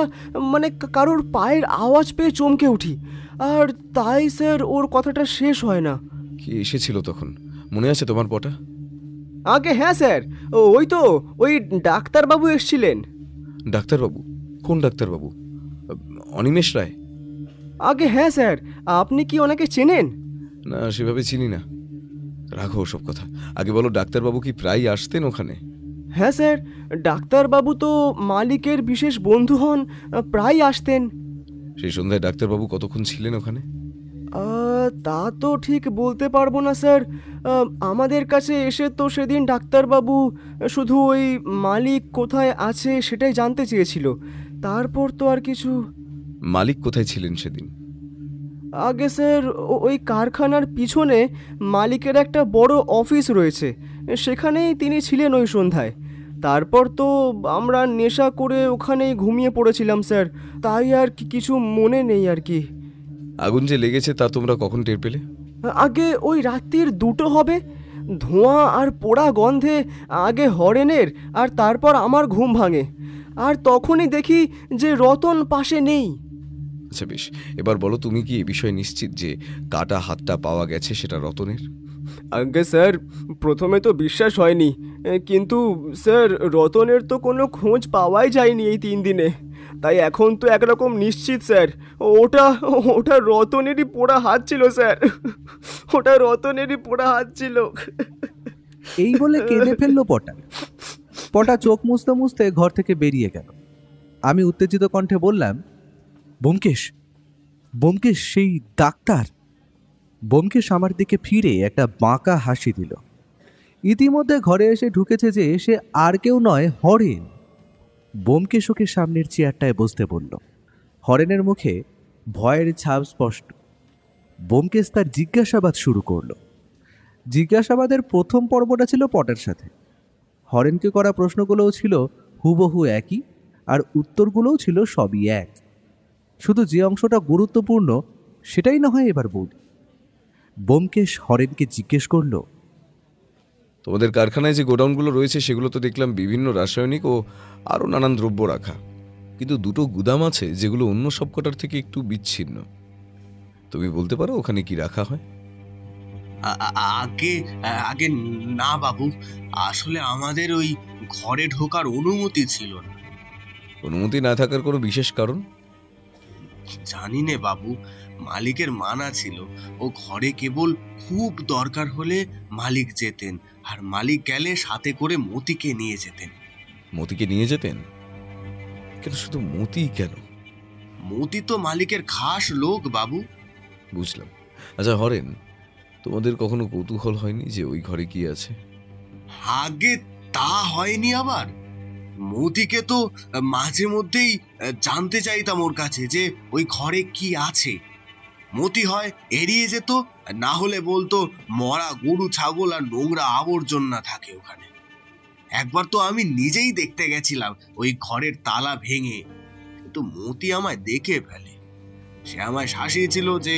মানে কারোর পায়ের আওয়াজ পেয়ে চমকে উঠি, আর তাই স্যার ওর কথাটা শেষ হয় না। কি এসেছিল তখন, মনে আছে তোমার পটা? আগে হ্যাঁ স্যার, ওই ডাক্তারবাবু এসছিলেন। ডাক্তারবাবু? কোন ডাক্তারবাবু? অনিমেষ রায়? আগে হ্যাঁ স্যার, আপনি কি ওনাকে চেনেন? না, সেভাবে চিনি না। রাখো ওসব কথা, আগে বলো ডাক্তারবাবু কি প্রায় আসতেন ওখানে? হ্যাঁ স্যার, ডাক্তারবাবু তো মালিকের বিশেষ বন্ধু হন, প্রায় আসতেন। সেই সন্ধ্যায় ডাক্তারবাবু কতক্ষণ ছিলেন ওখানে? তা তো ঠিক বলতে পারবো না স্যার। আমাদের কাছে এসে তো সেদিন ডাক্তারবাবু শুধু ওই মালিক কোথায় আছে সেটাই জানতে চেয়েছিল, তারপর তো আর কিছু। মালিক কোথায় ছিলেন সেদিন? আগে স্যার, ওই কারখানার পিছনে মালিকের একটা বড় অফিস রয়েছে, সেখানেই তিনি ছিলেন ওই সন্ধ্যায়। তারপর তো আমরা নেশা করে ওখানেই ঘুমিয়ে পড়েছিলাম স্যার, তাই আর কিছু মনে নেই আর কি। আগুন যে লেগেছে তা তোমরা কখন টের পেলে? আগে ওই রাত্রির 2টো হবে। ধোঁয়া আর পোড়া গন্ধে আগে হরেনের আর তারপর আমার ঘুম ভাঙে, আর তখনই দেখি যে রতন পাশে নেই। আচ্ছা বেশ, এবার বলো, তুমি কি এ বিষয়ে নিশ্চিত যে কাটা হাতটা পাওয়া গেছে সেটা রতনের? আগে স্যার, প্রথমে তো বিশ্বাস হয়নি, কিন্তু স্যার রতনের তো কোনো খোঁজ পাওয়াই যায়নি এই 3 দিনে। তাই এখন তো একরকম নিশ্চিত স্যার, ওটা রতনেরই পোড়া হাত ছিল স্যার, ওটা রতনেরই পোড়া হাত ছিল। এই বলে কেঁদে ফেললো পটা চোখ মুছতে মুছতে ঘর থেকে বেরিয়ে গেল। আমি উত্তেজিত কণ্ঠে বললাম, ব্যোমকেশ সেই ডাক্তার। ব্যোমকেশ আমার দিকে ফিরে একটা বাঁকা হাসি দিল। ইতিমধ্যে ঘরে এসে ঢুকেছে যে সে আর কেউ নয়, হরেন। ব্যোমকেশ ওকে সামনের চেয়ারটায় বসতে বলল। হরেনের মুখে ভয়ের ছাপ স্পষ্ট। ব্যোমকেশ তার জিজ্ঞাসাবাদ শুরু করল। জিজ্ঞাসাবাদের প্রথম পর্বটা ছিল পটার সাথে। হরেনকে করা প্রশ্নগুলোও ছিল হুবহু একই, আর উত্তরগুলোও ছিল সবই এক। শুধু যে অংশটা গুরুত্বপূর্ণ সেটাই না হয় এবার বলি। ব্যোমকেশ হরেনকে জিজ্ঞেস করল, তোমাদের কারখানায় যে গোডাউনগুলো রয়েছে সেগুলো তো দেখলাম বিভিন্ন রাসায়নিক ও আরও নানান দ্রব্য রাখা, কিন্তু 2টো গুদাম আছে যেগুলো অন্য সবকটার থেকে একটু বিচ্ছিন্ন। তুমি বলতে পারো ওখানে কি রাখা হয়? আগে না বাবু, আসলে আমাদের ওই ঘরে ঢোকার অনুমতি ছিল না। অনুমতি না থাকার কোনো বিশেষ কারণ? জানি নে বাবু, মালিকের মানা ছিল ও ঘরে কেবল খুব দরকার হলে মালিক যেতেন, আর মালিক গেলে সাথে করে মতিকে নিয়ে যেতেন। মতিকে নিয়ে যেতেন? কেন শুধু মতি কেন? মতি তো মালিকের খাস লোক বাবু। বুঝলাম। আচ্ছা হরেন, তোমাদের কখনো কৌতূহল হয়নি যে ওই ঘরে কি আছে? আগে তা হয়নি আবার। মতিকে তো মাঝে মধ্যেই জানতে চাইতাম ওর কাছে যে ওই ঘরে কি আছে। মতি হয় এড়িয়ে যেত, না হলে বলতো মরা গরু ছাগল আর নোংরা আবর্জনা থাকে ওখানে। একবার তো আমি নিজেই দেখতে গেছিলাম ওই ঘরের তালা ভেঙে, কিন্তু মতি আমায় দেখে ফেলে। সে আমায় শাসিয়েছিল যে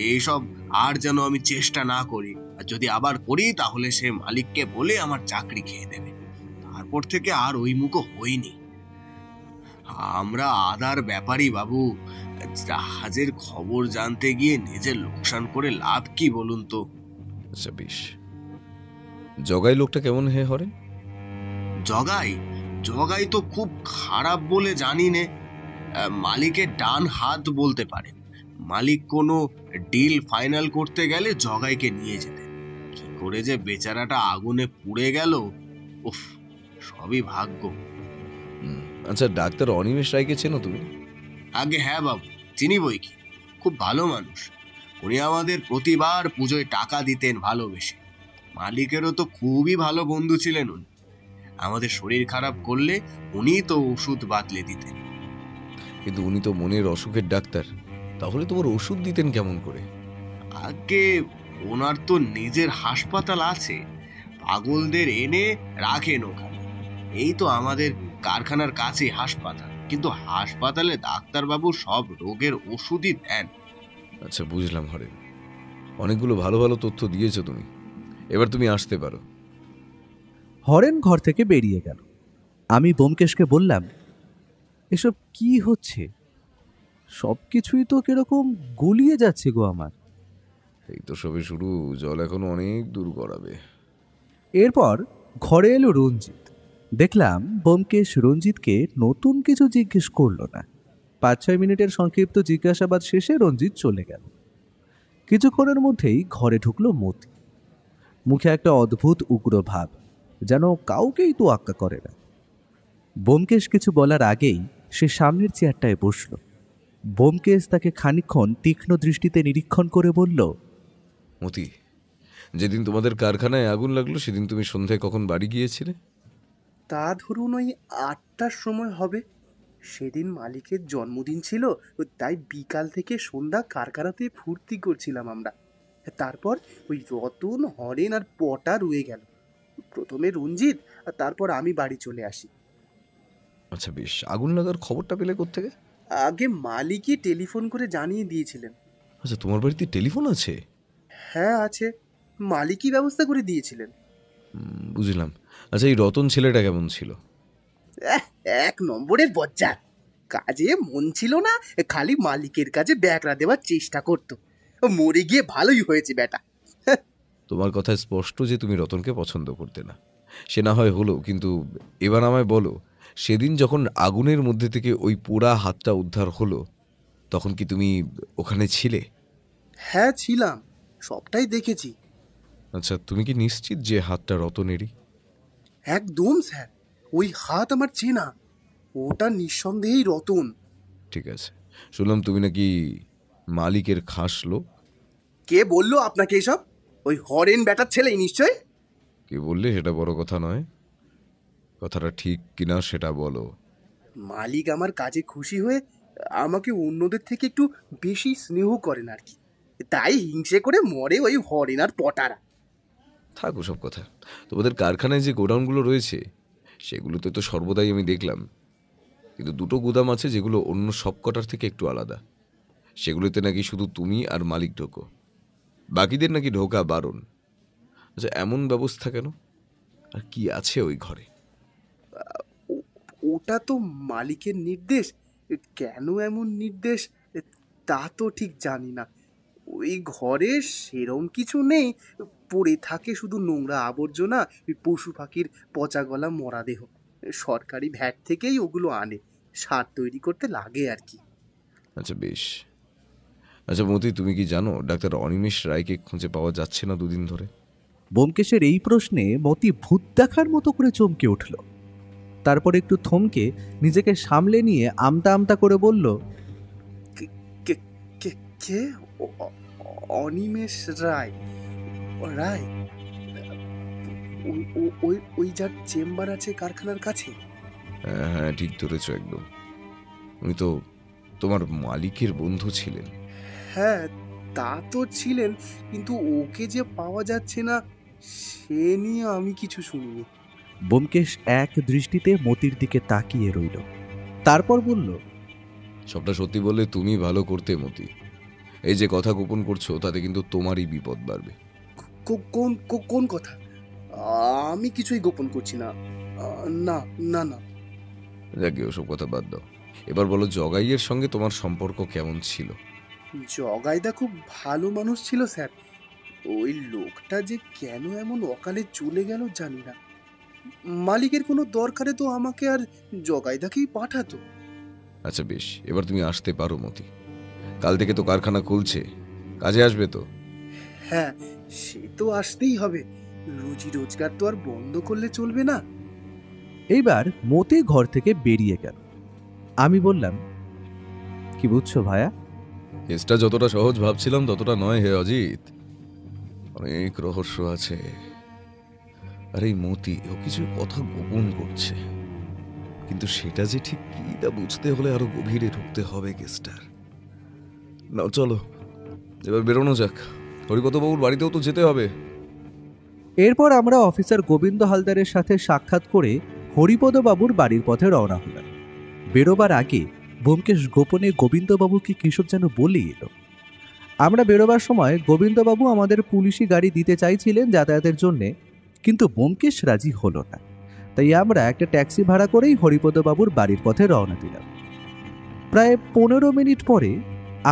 এইসব আর যেন আমি চেষ্টা না করি, আর যদি আবার করি তাহলে সে মালিককে বলে আমার চাকরি খেয়ে দেবে। তারপর থেকে আর ওই মুখো হইনি। আমরা আদার ব্যাপারী বাবু, জাহাজের খবর জানতে গিয়ে নিজের লোকসান করে লাভ কি বলুন তো? আচ্ছা বেশ। জগাই লোকটা কেমন হে হরেন? জগাই জগাই তো খুব খারাপ বলে জানি নে। মালিকের ডান হাত বলতে পারেন। মালিক কোনো ডিল ফাইনাল করতে গেলে জগাইকে নিয়ে যেতেন। কি করে যে বেচারাটা আগুনে পুড়ে গেল, উফ, সবই ভাগ্য। আচ্ছা, ডাক্তার অনিমেষ রায়কে চেনো তুমি? আগে হ্যাঁ বাবু, চিনি বই কি। খুব ভালো মানুষ। উনি আমাদের প্রতিবার পুজোয় টাকা দিতেন ভালোবেসে। মালিকেরও তো খুবই ভালো বন্ধু ছিলেন উনি। আমাদের শরীর খারাপ করলে উনি তো ওষুধ বাতলে দিতেন। কিন্তু উনি তো মনের অসুখের ডাক্তার, তাহলে তোমার ওষুধ দিতেন কেমন করে? আগে ওনার তো নিজের হাসপাতাল আছে, পাগলদের এনে রাখেন ওখানে। এই তো আমাদের কারখানার কাছে হাসপাতাল, কিন্তু হাসপাতালে ডাক্তারবাবু সব রোগের ওষুধই দেন। আচ্ছা বুঝলাম হরেন, অনেকগুলো ভালো ভালো তথ্য দিয়েছো তুমি। এবার তুমি আসতে পারো। হরেন ঘর থেকে বেরিয়ে গেল। আমি ব্যোমকেশকে বললাম, এসব কি হচ্ছে? সব কিছুই তো কিরকম গুলিয়ে যাচ্ছে গো আমার। এই তো সবে শুরু, জল এখনো অনেক দূর গড়াবে। এরপর ঘরে এলো রঞ্জিত। দেখলাম ব্যোমকেশ রঞ্জিতকে নতুন কিছু জিজ্ঞেস করলো না। 5-6 মিনিটের সংক্ষিপ্ত জিজ্ঞাসাবাদ শেষে রঞ্জিত চলে গেল। কিছুক্ষণের মধ্যেই ঘরে ঢুকলো মতি। মুখে একটা অদ্ভুত উগ্র ভাব, যেন কাউকেই তো আক্কা করে না। ব্যোমকেশ কিছু বলার আগেই সে সামনের চেয়ারটায় বসল। ব্যোমকেশ তাকে খানিকক্ষণ তীক্ষ্ণ দৃষ্টিতে নিরীক্ষণ করে বলল, মতি, যেদিন তোমাদের কারখানায় আগুন লাগলো সেদিন তুমি সন্ধ্যায় কখন বাড়ি গিয়েছিলে? তা ধরুন ওই 8টার সময় হবে। সেদিন মালিকের জন্মদিন ছিল, তাই বিকাল থেকে সন্ধ্যা কারখানাতে ফুর্তি করছিলাম আমরা। তারপর ওই রতন, হরেন আর পটা রয়ে গেল। প্রথমে রঞ্জিত, আর তারপর আমি বাড়ি চলে আসি। আচ্ছা বেশ, আগুন লাগার খবরটা পেলে কোত্থেকে? আগে মালিকই টেলিফোন করে জানিয়ে দিয়েছিলেন। আচ্ছা, তোমার বাড়িতে টেলিফোন আছে? হ্যাঁ আছে, মালিকই ব্যবস্থা করে দিয়েছিলেন। বুঝলাম। আচ্ছা, এই রতন ছেলেটা কেমন ছিল? 1 নম্বরের বজ্জাত। কাজে মন ছিল না, খালি মালিকের কাছে ব্যাকরা দেওয়ার চেষ্টা করতো। মরে গিয়ে ভালোই হয়েছে বেটা। তোমার কথায় স্পষ্ট যে তুমি রতনকে পছন্দ করতে না। সে না হয় হলো, কিন্তু এবার আমায় বলো, সেদিন যখন আগুনের মধ্যে থেকে ওই পোড়া হাতটা উদ্ধার হলো, তখন কি তুমি ওখানে ছিলে? হ্যাঁ ছিলাম, সবটাই দেখেছি। আচ্ছা, তুমি কি নিশ্চিত যে হাতটা রতনেরই? একদম স্যার, ওই হাত আমার চেনা। ওটা নিঃসন্দেহেই রতন। ঠিক আছে। শুনলাম তুমি নাকি মালিকের খাস লোক। কে বললো আপনাকে এসব? ওই হরেন বেটার ছেলেই নিশ্চয়। কে বললে সেটা বড় কথা নয়, কথাটা ঠিক কিনা সেটা বলো। মালিক আমার কাজে খুশি হয়ে আমাকে অন্যদের থেকে একটু বেশি স্নেহ করেন আর কি, তাই হিংসে করে মরে ওই হরেন আর পটারা। থাক ওসব কথা। তোমাদের কারখানায় যে গোডাউনগুলো রয়েছে সেগুলোতে তো সর্বদাই আমি দেখলাম, কিন্তু 2টো গুদাম আছে যেগুলো অন্য সব কটার থেকে একটু আলাদা। সেগুলোতে নাকি শুধু তুমি আর মালিক ঢোকো, বাকিদের নাকি ঢোকা বারণ। আচ্ছা, এমন ব্যবস্থা কেন? আর কি আছে ওই ঘরে? ওটা তো মালিকের নির্দেশ। কেন এমন নির্দেশ তা তো ঠিক জানি না। ওই ঘরে সেরম কিছু নেই, পড়ে থাকে শুধু নোংরা আবর্জনা, পশু পাখির পচা গলা মরা দেহ। সরকারি ভ্যাট থেকেই ওগুলো আনে, সার তৈরি করতে লাগে আর কি। আচ্ছা বেশ। আচ্ছা মতি, তুমি কি জানো ডাক্তার অনিমেষ রায়কে খুঁজে পাওয়া যাচ্ছে না দুদিন ধরে? ব্যোমকেশের এই প্রশ্নে মতি ভূত দেখার মতো করে চমকে উঠল। তারপর একটু থমকে নিজেকে সামলে নিয়ে আমতা আমতা করে বলল, কে? অনিমেষ রায়? রায়? ওই যার চেম্বার আছে কারখানার কাছে? হ্যাঁ, ঠিক ধরেছ একদম। উনি তো তোমার মালিকের বন্ধু ছিলেন। হ্যাঁ, তা তো ছিলেন, কিন্তু ওকে যে পাওয়া যাচ্ছে না সে নিয়ে আমি কিছু শুনিনি। ব্যোমকেশ এক দৃষ্টিতে মতির দিকে তাকিয়ে রইল, তারপর বলল, সবটা সত্যি বললে তুমি ভালো করতে মতি। এই যে কথা গোপন করছো তাতে কিন্তু তোমারই বিপদ বাড়বে। কোন কথা? আমি কিছুই গোপন করছি না। না না না। যাকে ওসব কথা বাদ দাও, এবার বলো জগাইয়ের সঙ্গে তোমার সম্পর্ক কেমন ছিল? জগাইদা খুব ভালো মানুষ ছিল স্যার। ওই লোকটা যে কেন এমন অকালে চলে গেল জানি না। মালিকের কোনো দরকারে তো আমাকে আর জগাইদাকেই পাঠাতো। আচ্ছা বেশ, এবার তুমি আসতে পারো মতি। কাল থেকে তো কারখানা খুলছে, কাজে আসবে তো? হ্যাঁ, সে তো আসতেই হবে। রুজি রোজগার তো আর বন্ধ করলে চলবে না। এইবার মতি ঘর থেকে বেরিয়ে গেল। আমি বললাম, কি বুঝছো ভায়া? কেসটা যতটা সহজ ভাবছিলাম ততটা নয় হে অজিত, অনেক রহস্য আছে। আর এই মতি ও কিছু কথা গোপন করছে, কিন্তু সেটা যে ঠিক কি তা বুঝতে হলে আরো গভীরে ঢুকতে হবে কেসটার। না চলো এবার বেরোনো যাক, হরিপদবাবুর বাড়িতেও তো যেতে হবে। এরপর আমরা অফিসার গোবিন্দ হালদারের সাথে সাক্ষাৎ করে হরিপদবাবুর বাড়ির পথে রওনা হলাম। বেরোবার আগে ব্যোমকেশ গোপনে গোবিন্দবাবুকে কিসব যেন বলে এলো। আমরা বেরোবার সময় গোবিন্দবাবু আমাদের পুলিশি গাড়ি দিতে চাইছিলেন যাতায়াতের জন্যে, কিন্তু ব্যোমকেশ রাজি হলো না। তাই আমরা একটা ট্যাক্সি ভাড়া করেই হরিপদবাবুর বাড়ির পথে রওনা দিলাম। প্রায় 15 মিনিট পরে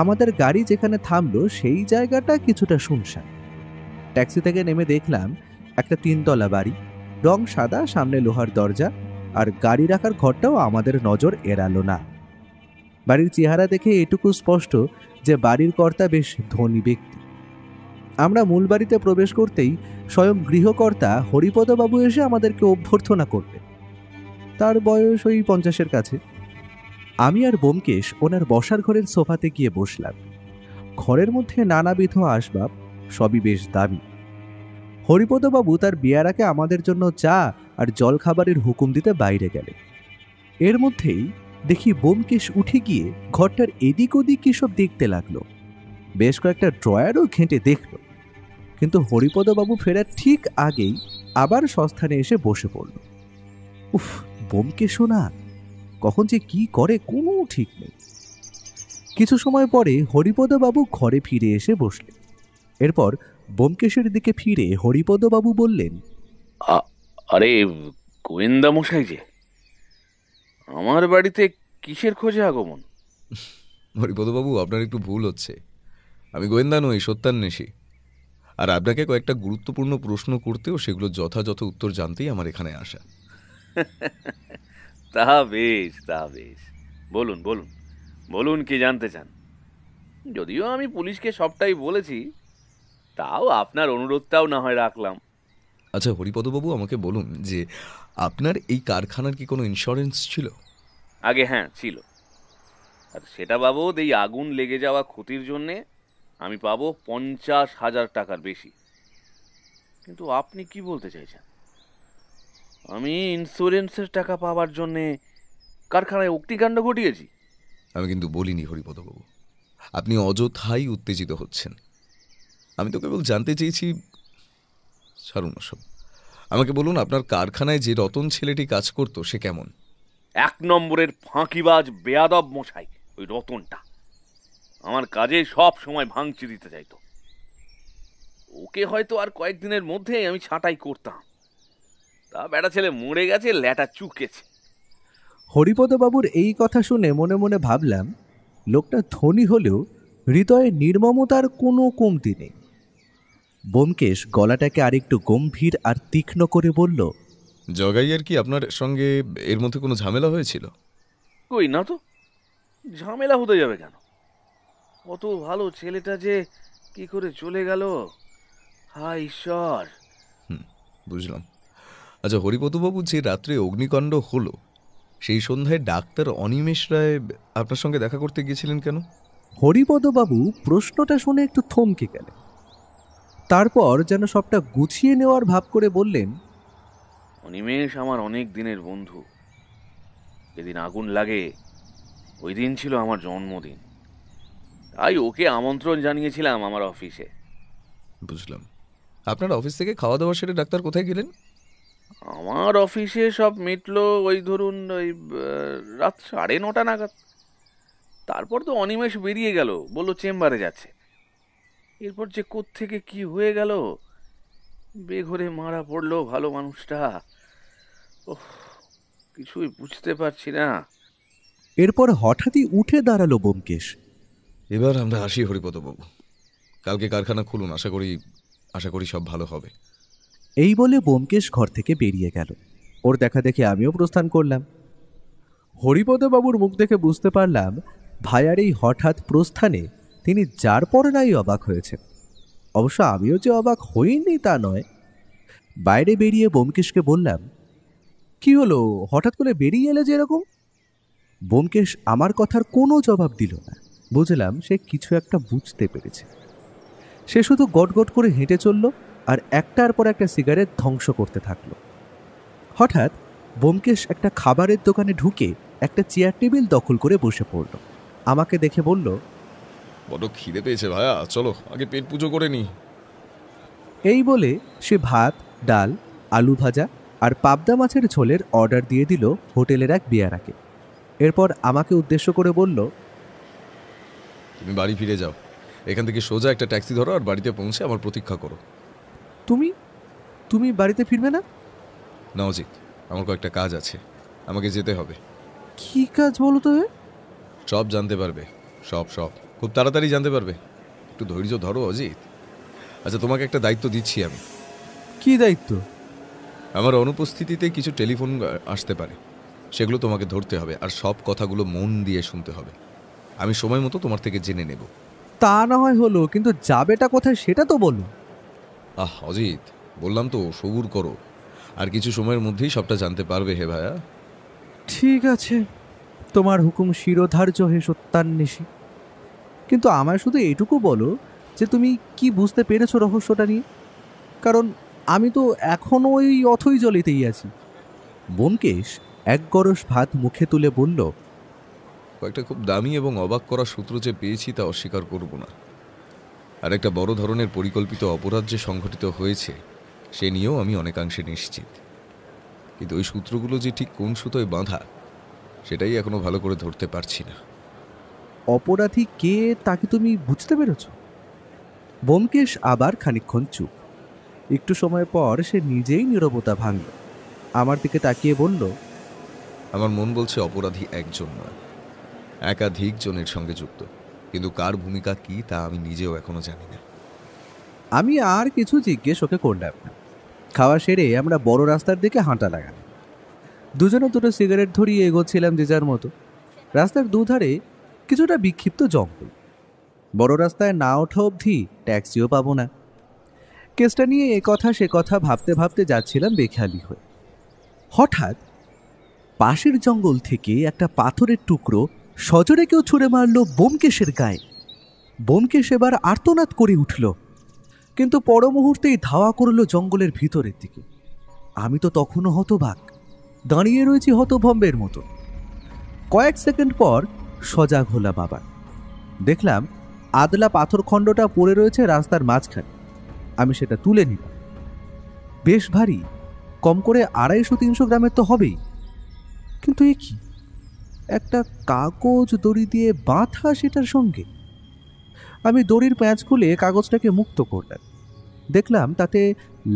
আমাদের গাড়ি যেখানে থামলো সেই জায়গাটা কিছুটা শুনশান। ট্যাক্সি থেকে নেমে দেখলাম একটা 3 তলা বাড়ি, রং সাদা, সামনে লোহার দরজা, আর গাড়ি রাখার ঘরটাও আমাদের নজর এড়ালো না। বাড়ির চেহারা দেখে এটুকু স্পষ্ট যে বাড়ির কর্তা বেশ ধনী ব্যক্তি। আমরা মূল বাড়িতে প্রবেশ করতেই স্বয়ং গৃহকর্তা হরিপদবাবু এসে আমাদেরকে অভ্যর্থনা করলেন। তার বয়স ওই 50-এর কাছে। আমি আর ব্যোমকেশ ওনার বসার ঘরের সোফাতে গিয়ে বসলাম। ঘরের মধ্যে নানাবিধ আসবাব, সবই বেশ দামি। হরিপদবাবু তার বিয়ারাকে আমাদের জন্য চা আর জল খাবারের হুকুম দিতে বাইরে গেলেন। এর মধ্যেই দেখি ব্যোমকেশ উঠে গিয়ে ঘরটার এদিক ওদিক কিসব দেখতে লাগলো। বেশ কয়েকটা ড্রয়ারও ঘেঁটে দেখল, কিন্তু হরিপদবাবু ফেরার ঠিক আগেই আবার সস্থানে এসে বসে পড়ল। উফ, ব্যোমকেশও না, কখন যে কি করে কোনো ঠিক নেই। কিছু সময় পরে হরিপদবাবু ঘরে ফিরে এসে বসলেন। এরপর ব্যোমকেশের দিকে ফিরে হরিপদবাবু বললেন, আরে গোয়েন্দা মশাই যে, আমার বাড়িতে কিসের খোঁজে আগমন? হরিপদবাবু, আপনার একটু ভুল হচ্ছে। আমি গোয়েন্দা নই, সত্যান্বেষী। আর আপনাকে কয়েকটা গুরুত্বপূর্ণ প্রশ্ন করতেও সেগুলো যথাযথ উত্তর জানতেই আমার এখানে আসা। তা বেশ, তা বেশ, বলুন বলুন বলুন, কি জানতে চান? যদিও আমি পুলিশকে সবটাই বলেছি, তাও আপনার অনুরোধটাও না হয় রাখলাম। আচ্ছা হরিপদবাবু, আমাকে বলুন যে আপনার এই কারখানার কি কোনো ইন্স্যুরেন্স ছিল? আগে হ্যাঁ ছিল, আর সেটা বাবদ এই আগুন লেগে যাওয়া ক্ষতির জন্যে আমি পাবো 50,000 টাকার বেশি। কিন্তু আপনি কি বলতে চাইছেন? আমি ইন্স্যুরেন্সের টাকা পাওয়ার জন্যে কারখানায় অগ্নিকাণ্ড ঘটিয়েছি? আমি কিন্তু বলিনি হরিপদবাবু, আপনি অযথাই উত্তেজিত হচ্ছেন। আমি তো কেবল জানতে চেয়েছি। ছাড়ুন সব, আমাকে বলুন আপনার কারখানায় যে রতন ছেলেটি কাজ করতো সে কেমন? 1 নম্বরের ফাঁকিবাজ বেয়াদব মশাই ওই রতনটা। আমার কাজে সব সময় ভাঙচি দিতে চাইতো। ওকে হয়তো আর কয়েকদিনের মধ্যেই আমি ছাঁটাই করতাম, তা বেটা ছেলে মরে গেছে, ল্যাটা চুকেছে। হরিপদবাবুর এই কথা শুনে মনে মনে ভাবলাম, লোকটা ধনী হলেও হৃদয়ে নির্মমতার কোনো কমতি নেই। ব্যোমকেশ গলাটাকে আরেকটু গম্ভীর আর তীক্ষ্ণ করে বলল, জগাইয়ের কি আপনার সঙ্গে এর মধ্যে কোনো ঝামেলা হয়েছিল? কই না তো, ঝামেলা হতে যাবে কেন? অত ভালো ছেলেটা যে কি করে চলে গেল, হায় ঈশ্বর। বুঝলাম। আচ্ছা হরিপদবাবু, যে রাত্রে অগ্নিকাণ্ড হলো সেই সন্ধ্যায় ডাক্তার অনিমেষ রায় আপনার সঙ্গে দেখা করতে গিয়েছিলেন কেন? হরিপদবাবু প্রশ্নটা শুনে একটু থমকে গেলেন। তারপর যেন সবটা গুছিয়ে নেওয়ার ভাব করে বললেন, অনিমেষ আমার অনেক দিনের বন্ধু। যেদিন আগুন লাগে ওই দিন ছিল আমার জন্মদিন, তাই ওকে আমন্ত্রণ জানিয়েছিলাম আমার অফিসে। বুঝলাম। আপনার অফিস থেকে খাওয়া দাওয়া সেরে ডাক্তার কোথায় গেলেন? আমার অফিসে সব মিটলো ওই ধরুন ওই রাত 9:30 নাগাদ। তারপর তো অনিমেষ বেরিয়ে গেল, বললো চেম্বারে যাচ্ছে। এরপর যে কোত্থেকে কি হয়ে গেল, বেঘরে মারা পড়লো ভালো মানুষটা। ওহ, কিছুই বুঝতে পারছি না। এরপর হঠাৎই উঠে দাঁড়ালো ব্যোমকেশ। এবার আমরা আসি হরিপদবাবু, কালকে কারখানা খুলুন, আশা করি সব ভালো হবে। এই বলে ব্যোমকেশ ঘর থেকে বেরিয়ে গেল। ওর দেখা দেখে আমিও প্রস্থান করলাম। হরিপদবাবুর মুখ দেখে বুঝতে পারলাম ভাইয়ার এই হঠাৎ প্রস্থানে তিনি যার পরে নাই অবাক হয়েছেন। অবশ্য আমিও যে অবাক হইনি তা নয়। বাইরে বেরিয়ে ব্যোমকেশকে বললাম, কি হলো, হঠাৎ করে বেরিয়ে এলে যে এরকম? ব্যোমকেশ আমার কথার কোনো জবাব দিল না। বুঝলাম সে কিছু একটা বুঝতে পেরেছে। সে শুধু গটগট করে হেঁটে চলল আর একটার পর একটা সিগারেট ধ্বংস করতে থাকলো। হঠাৎ ব্যোমকেশ একটা খাবারের দোকানে ঢুকে একটা চেয়ার টেবিল দখল করে বসে পড়ল। আমাকে দেখে বলল, বড় খিদে পেয়েছে ভাইয়া, চলো আগে পেট পুজো করে নি। এই বলে সে ভাত, ডাল, আলু ভাজা আর পাবদা মাছের ঝোলের অর্ডার দিয়ে দিল হোটেলের এক বিয়ারাকে। এরপর আমাকে উদ্দেশ্য করে বলল, তুমি বাড়ি ফিরে যাও, এখান থেকে সোজা একটা ট্যাক্সি ধরো আর বাড়িতে পৌঁছে আমার প্রতীক্ষা করো। তুমি বাড়িতে ফিরবে না? না অজিত, আমার কয়েকটা কাজ আছে, আমাকে যেতে হবে। কি কাজ বলো তো? সব জানতে পারবে, সব খুব তাড়াতাড়ি জানতে পারবে। একটু ধৈর্য ধরো অজিত। আচ্ছা তোমাকে একটা দায়িত্ব দিচ্ছি আমি। কি দায়িত্ব? আমার অনুপস্থিতিতে কিছু টেলিফোন আসতে পারে, সেগুলো তোমাকে ধরতে হবে আর সব কথাগুলো মন দিয়ে শুনতে হবে। আমি সময় মতো তোমার থেকে জেনে নেব। তা না হয় হলো, কিন্তু যাবেটা কোথায় সেটা তো বলো। অজিত, বললাম তো সবুর করো, আর কিছু সময়ের মধ্যেই সবটা জানতে পারবে হে ভাইয়া। ঠিক আছে, তোমার হুকুম শিরোধার্য হে সত্যান্বেষী। কিন্তু আমায় শুধু এটুকু বলো যে তুমি কি বুঝতে পেরেছো রহস্যটা নিয়ে, কারণ আমি তো এখনো ওই অথই জলেতেই আছি। ব্যোমকেশ এক গরস ভাত মুখে তুলে বলল, কয়েকটা খুব দামি এবং অবাক করা সূত্র যে পেয়েছি তা অস্বীকার করব না। আর একটা বড় ধরনের পরিকল্পিত অপরাধ যে সংঘটিত হয়েছে সে নিয়েও আমি অনেকাংশে নিশ্চিত। কিন্তু ওই সূত্রগুলো যে ঠিক কোন সুতোয় বাঁধা সেটাই এখনো ভালো করে ধরতে পারছি না। অপরাধী কে তাকে তুমি বুঝতে পেরেছ? ব্যোমকেশ আবার খানিকক্ষণ চুপ। একটু সময় পর সে নিজেই নীরবতা ভাঙল। আমার দিকে তাকিয়ে বলল, আমার মন বলছে অপরাধী একজন নয়, একাধিক জনের সঙ্গে যুক্ত, কিন্তু কার ভূমিকা কি তা আমি নিজেও এখনো জানি না। আমি আর কিছু জিজ্ঞেস ওকে করলাম না। খাওয়া সেরে আমরা বড় রাস্তার দিকে হাঁটা লাগালাম। দুজনে দুটো সিগারেট ধরিয়ে এগোচ্ছিলাম যে যার মতো। রাস্তার দুধারে কিছুটা বিক্ষিপ্ত জঙ্গল। বড় রাস্তায় না ওঠা অবধি ট্যাক্সিও পাবো না। কেসটা নিয়ে এ কথা সে কথা ভাবতে ভাবতে যাচ্ছিলাম বেখেয়ালি হয়ে। হঠাৎ পাশের জঙ্গল থেকে একটা পাথরের টুকরো সজোরে কেউ ছুঁড়ে মারল ব্যোমকেশের গায়ে। ব্যোমকেশ এবার আর্তনাদ করে উঠল, কিন্তু পর মুহূর্তেই ধাওয়া করলো জঙ্গলের ভিতরের দিকে। আমি তো তখনও হতবাক, দাঁড়িয়ে রয়েছি হতভম্বের মতো। কয়েক সেকেন্ড পর সজাগ হলাম আবার। দেখলাম আদলা পাথরখণ্ডটা পড়ে রয়েছে রাস্তার মাঝখানে। আমি সেটা তুলে নিলাম। বেশ ভারী, কম করে 250-300 গ্রামের তো হবেই। কিন্তু এ কি, একটা কাগজ দড়ি দিয়ে বাঁধা সেটার সঙ্গে। আমি দড়ির প্যাঁচ খুলে কাগজটাকে মুক্ত করলাম। দেখলাম তাতে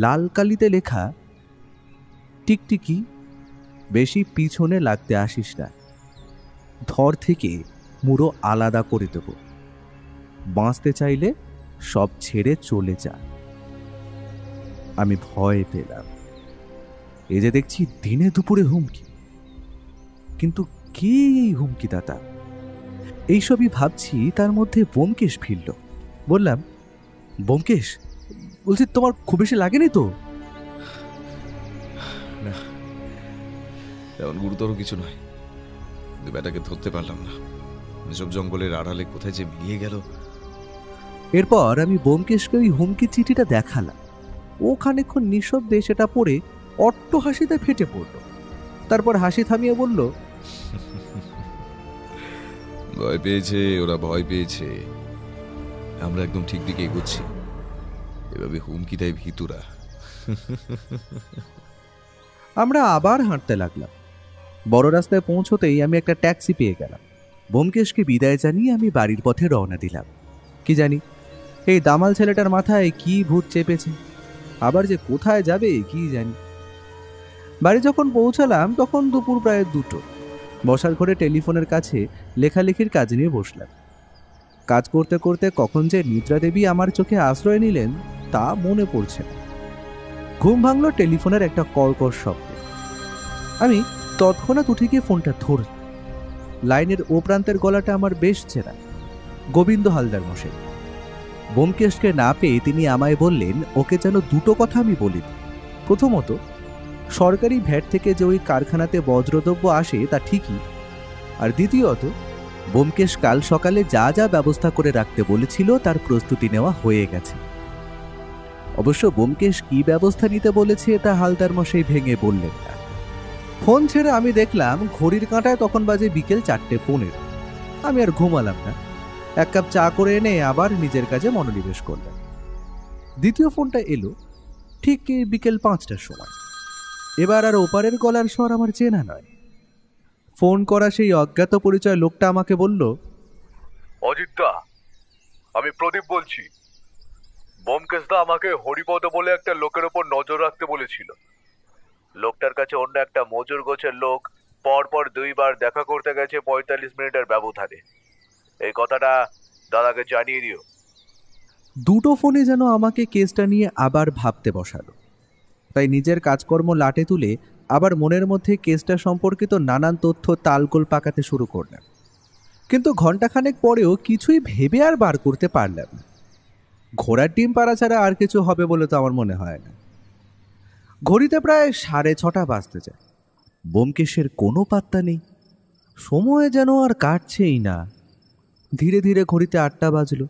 লাল কালিতে লেখা, টিকটিকি, বেশি পিছনে লাগতে আসিস না, ধর থেকে মুড়ো আলাদা করে দেব, বাঁচতে চাইলে সব ছেড়ে চলে যা। আমি ভয় পেলাম। এই যে দেখছি দিনে দুপুরে হুমকি, কিন্তু কে এই হুমকি দাতা? এইসবই ভাবছি, তার মধ্যে ব্যোমকেশ ফিরল। বললাম, ব্যোমকেশ, বলছি তোমার খুব বেশি লাগেনি তো? না, এমন গুরুতর কিছু নয়, কিন্তু ব্যাটাকে ধরতে পারলাম না। এসব জঙ্গলের আড়ালে কোথায় যে মিলিয়ে গেল। এরপর আমি ব্যোমকেশকে ওই হুমকি চিঠিটা দেখালাম। ও খানিকক্ষণ নিঃশব্দে সেটা পড়ে অট্ট হাসিতে ফেটে পড়ল। তারপর হাসি থামিয়ে বলল, ভয় পেয়েছে, ওরা ভয় পেয়েছে। আমরা একদম ঠিক দিকে এগোচ্ছি, এভাবে হুমকি দেয় ভিতুরা। আমরা আবার হাঁটতে লাগলাম। বড় রাস্তায় পৌঁছতেই আমি একটা ট্যাক্সি পেয়ে গেলাম। ব্যোমকেশকে বিদায় জানিয়ে আমি বাড়ির পথে রওনা দিলাম। কি জানি এই দামাল ছেলেটার মাথায় কি ভূত চেপেছে, আবার যে কোথায় যাবে কি জানি। বাড়ি যখন পৌঁছালাম তখন দুপুর প্রায় 2টো। বসার ঘরে টেলিফোনের কাছে লেখালেখির কাজ নিয়ে বসলাম। কাজ করতে করতে কখন যে নিদ্রা দেবী আমার চোখে আশ্রয় নিলেন তা মনে পড়ছে না। ঘুম ভাঙল টেলিফোনের একটা কর্কশ শব্দ। আমি তৎক্ষণাৎ উঠে গিয়ে ফোনটা ধরলাম। লাইনের ও প্রান্তের গলাটা আমার বেশ চেনা, গোবিন্দ হালদার মশাই। ব্যোমকেশকে না পেয়ে তিনি আমায় বললেন ওকে যেন 2টো কথা আমি বলি। প্রথমত, সরকারি ভ্যাট থেকে যে ওই কারখানাতে বজ্রদ্রব্য আসে তা ঠিকই, আর দ্বিতীয়ত, ব্যোমকেশ কাল সকালে যা যা ব্যবস্থা করে রাখতে বলেছিল তার প্রস্তুতি নেওয়া হয়ে গেছে। অবশ্য ব্যোমকেশ কি ব্যবস্থা নিতে বলেছে তা হালদার মশাই ভেঙে বললেন না। ফোন ছেড়ে আমি দেখলাম ঘড়ির কাঁটায় তখন বাজে বিকেল 4:15। আমি আর ঘুমালাম না, 1 কাপ চা করে এনে আবার নিজের কাজে মনোনিবেশ করলাম। দ্বিতীয় ফোনটা এলো ঠিক বিকেল 5টার সময়। এবার আর ওপারের গলার স্বর আমার চেনা নয়। ফোন করা সেই অজ্ঞাত পরিচয় লোকটা আমাকে বলল, অজিতদা, আমি প্রদীপ বলছি। ব্যোমকেশদা আমাকে হরিপদ বলে একটা লোকের ওপর নজর রাখতে বলেছিল। লোকটার কাছে অন্য একটা মজুর গোছের লোক পরপর 2বার দেখা করতে গেছে 45 মিনিটের ব্যবধানে। এই কথাটা দাদাকে জানিয়ে দিও। 2টো ফোনে যেন আমাকে কেসটা নিয়ে আবার ভাবতে বসালো। তাই নিজের কাজকর্ম লাটে তুলে আবার মনের মধ্যে কেসটা সম্পর্কিত নানান তথ্য তালগোল পাকাতে শুরু করলাম। কিন্তু ঘন্টাখানেক পরেও কিছুই ভেবে আর বার করতে পারলাম না। ঘোড়ার ডিম পাড়া ছাড়া আর কিছু হবে বলে তো আমার মনে হয় না। ঘড়িতে প্রায় 6:30 বাজতে যায়। ব্যোমকেশের কোনো পাত্তা নেই, সময় যেন আর কাটছেই না। ধীরে ধীরে ঘড়িতে 8টা বাজলো।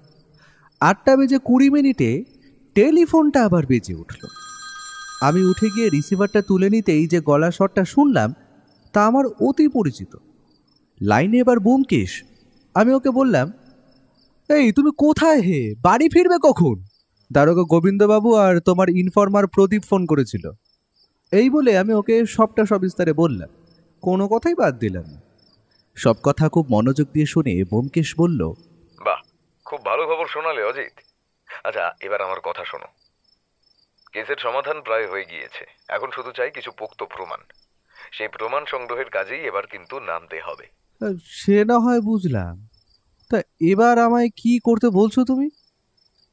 8:20 টেলিফোনটা আবার বেজে উঠল। আমি উঠে গিয়ে রিসিভারটা তুলে নিতেই যে গলা স্বরটা শুনলাম তা আমার অতি পরিচিত। লাইনে এবার ব্যোমকেশ। আমি ওকে বললাম, এই তুমি কোথায় হে, বাড়ি ফিরবে কখন? দারোগা গোবিন্দবাবু আর তোমার ইনফর্মার প্রদীপ ফোন করেছিল। এই বলে আমি ওকে সবটা সবিস্তারে বললাম, কোনো কথাই বাদ দিলাম না। সব কথা খুব মনোযোগ দিয়ে শুনে ব্যোমকেশ বলল, বাহ, খুব ভালো খবর শোনালে অজিত। আচ্ছা, এবার আমার কথা শোনো। কেসের সমাধান প্রায় হয়ে গিয়েছে, এখন শুধু চাই কিছু পোক্ত প্রমাণ। সেই প্রমাণ সংগ্রহের কাজেই এবার কিন্তু নামতে হবে। সে না হয় বুঝলাম, তা এবার আমায় কি করতে বলছো তুমি?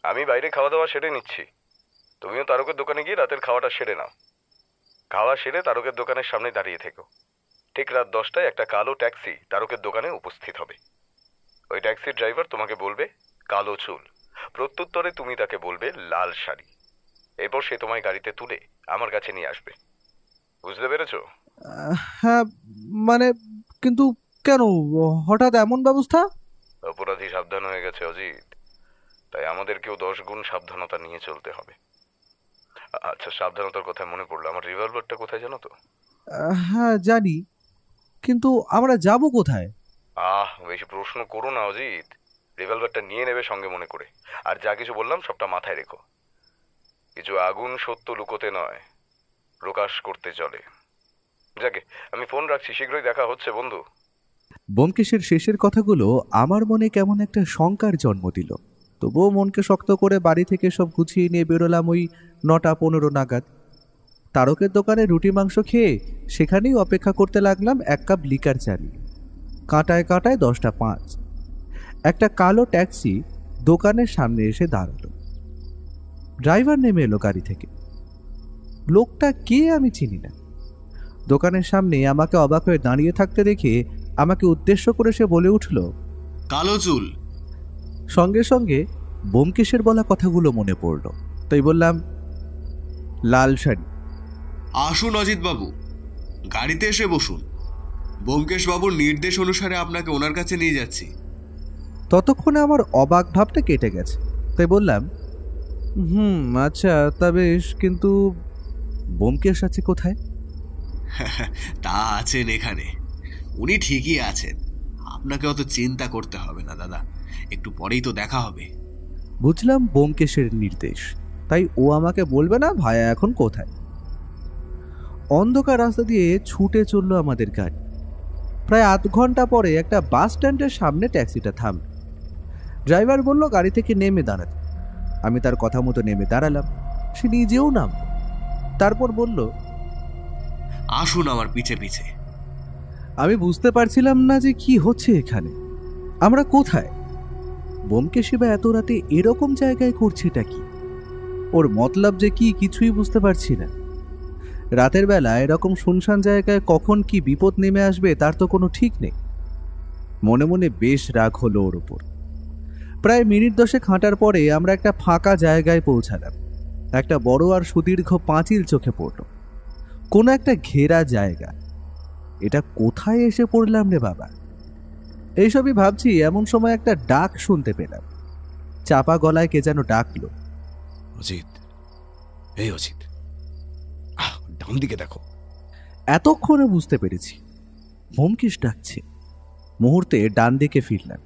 আমি বাইরে খাওয়া দাওয়া সেরে নিচ্ছি, তুমিও তারকের দোকানে গিয়ে রাতের খাওয়াটা সেরে নাও। খাওয়া সেরে তারকের দোকানের সামনে দাঁড়িয়ে থেকো। ঠিক রাত 10টায় একটা কালো ট্যাক্সি তারকের দোকানে উপস্থিত হবে। ওই ট্যাক্সির ড্রাইভার তোমাকে বলবে কালো চুল, প্রত্যুত্তরে তুমি তাকে বলবে লাল শাড়ি। এরপর সে তোমায় গাড়িতে তুলে আমার কাছে নিয়ে আসবে। বুঝতে পেরেছো? হ্যাঁ, মানে কিন্তু কেন হঠাৎ এমন ব্যবস্থা? অপরাধী সাবধান হয়ে গেছে অজিত, তাই আমাদেরকেও 10 গুণ সাবধানতা নিয়ে চলতে হবে। আচ্ছা, সাবধানতার কথা মনে পড়লো, আমার রিভলভারটা কোথায় জানো তো? হ্যাঁ জানি, কিন্তু আমরা যাব কোথায়? বেশি প্রশ্ন করো না অজিত, রিভলভারটা নিয়ে নেবে সঙ্গে মনে করে। আর যা কিছু বললাম সবটা মাথায় রেখো। কিছু আগুন সত্য লুকোতে নয়, প্রকাশ করতে চলে। যাকে, আমি ফোন রাখছি, শীঘ্রই দেখা হচ্ছে বন্ধু। ব্যোমকেশের শেষের কথাগুলো আমার মনে কেমন একটা শঙ্কার জন্ম দিল। তবুও মনকে শক্ত করে বাড়ি থেকে সব গুছিয়ে নিয়ে বেরোলাম ওই 9:15 নাগাদ। তারকের দোকানে রুটি মাংস খেয়ে সেখানেই অপেক্ষা করতে লাগলাম 1 কাপ লিকার চা নিয়ে। কাঁটায় কাঁটায় 10:05 একটা কালো ট্যাক্সি দোকানের সামনে এসে দাঁড়ালো। ড্রাইভার নেমে এলো গাড়ি থেকে। লোকটা কে আমি চিনি না। দোকানের সামনে আমাকে অবাক হয়ে দাঁড়িয়ে থাকতে দেখে আমাকে উদ্দেশ্য করে সে বলে উঠল, কালো চুল। সঙ্গে সঙ্গে ব্যোমকেশের বলা কথাগুলো মনে পড়ল, তাই বললাম লাল শাড়ি। আসুন অজিত বাবু, গাড়িতে এসে বসুন। ব্যোমকেশ বাবুর নির্দেশ অনুসারে আপনাকে ওনার কাছে নিয়ে যাচ্ছি। ততক্ষণে আমার অবাক ভাবটা কেটে গেছে, তাই বললাম আচ্ছা তা বেশ, কিন্তু ব্যোমকেশ আছে কোথায়? তা আছেন এখানে, উনি ঠিকই আছেন। আপনাকে অত চিন্তা করতে হবে না দাদা, একটু পরেই তো দেখা হবে। বুঝলাম ব্যোমকেশের নির্দেশ, তাই ও আমাকে বলবে না ভায়া এখন কোথায়। অন্ধকার রাস্তা দিয়ে ছুটে চলল আমাদের গাড়ি। প্রায় আধ ঘন্টা পরে একটা বাস স্ট্যান্ডের সামনে ট্যাক্সিটা থাম। ড্রাইভার বলল গাড়ি থেকে নেমে দাঁড়াতে। আমি তার কথা মতো নেমে দাঁড়ালাম। সে নিজেও নাম, তারপর বলল আসুন আমার পিছে পিছে। আমি বুঝতে পারছিলাম না যে কি হচ্ছে এখানে, আমরা কোথায়। ব্যোমকেশই বা এত রাতে এরকম জায়গায় করছেটা কি? ওর মতলব যে কি কিছুই বুঝতে পারছি না। রাতের বেলা এরকম শুনশান জায়গায় কখন কি বিপদ নেমে আসবে তার তো কোনো ঠিক নেই। মনে মনে বেশ রাগ হলো ওর উপর। প্রায় মিনিট 10 হাঁটার পরে আমরা একটা ফাঁকা জায়গায় পৌঁছালাম। একটা বড় আর সুদীর্ঘ পাঁচিল চোখে পড়ল, কোনো একটা ঘেরা জায়গা। এটা কোথায় এসে পড়লাম রে বাবা? এইসবই ভাবছি, এমন সময় একটা ডাক শুনতে পেলাম। চাপা গলায় কে যেন ডাকলো, অজিত, এই অজিত, ডান দিকে দেখো। এতক্ষণে বুঝতে পেরেছি ব্যোমকেশ ডাকছে। মুহূর্তে ডান দিকে ফিরলাম,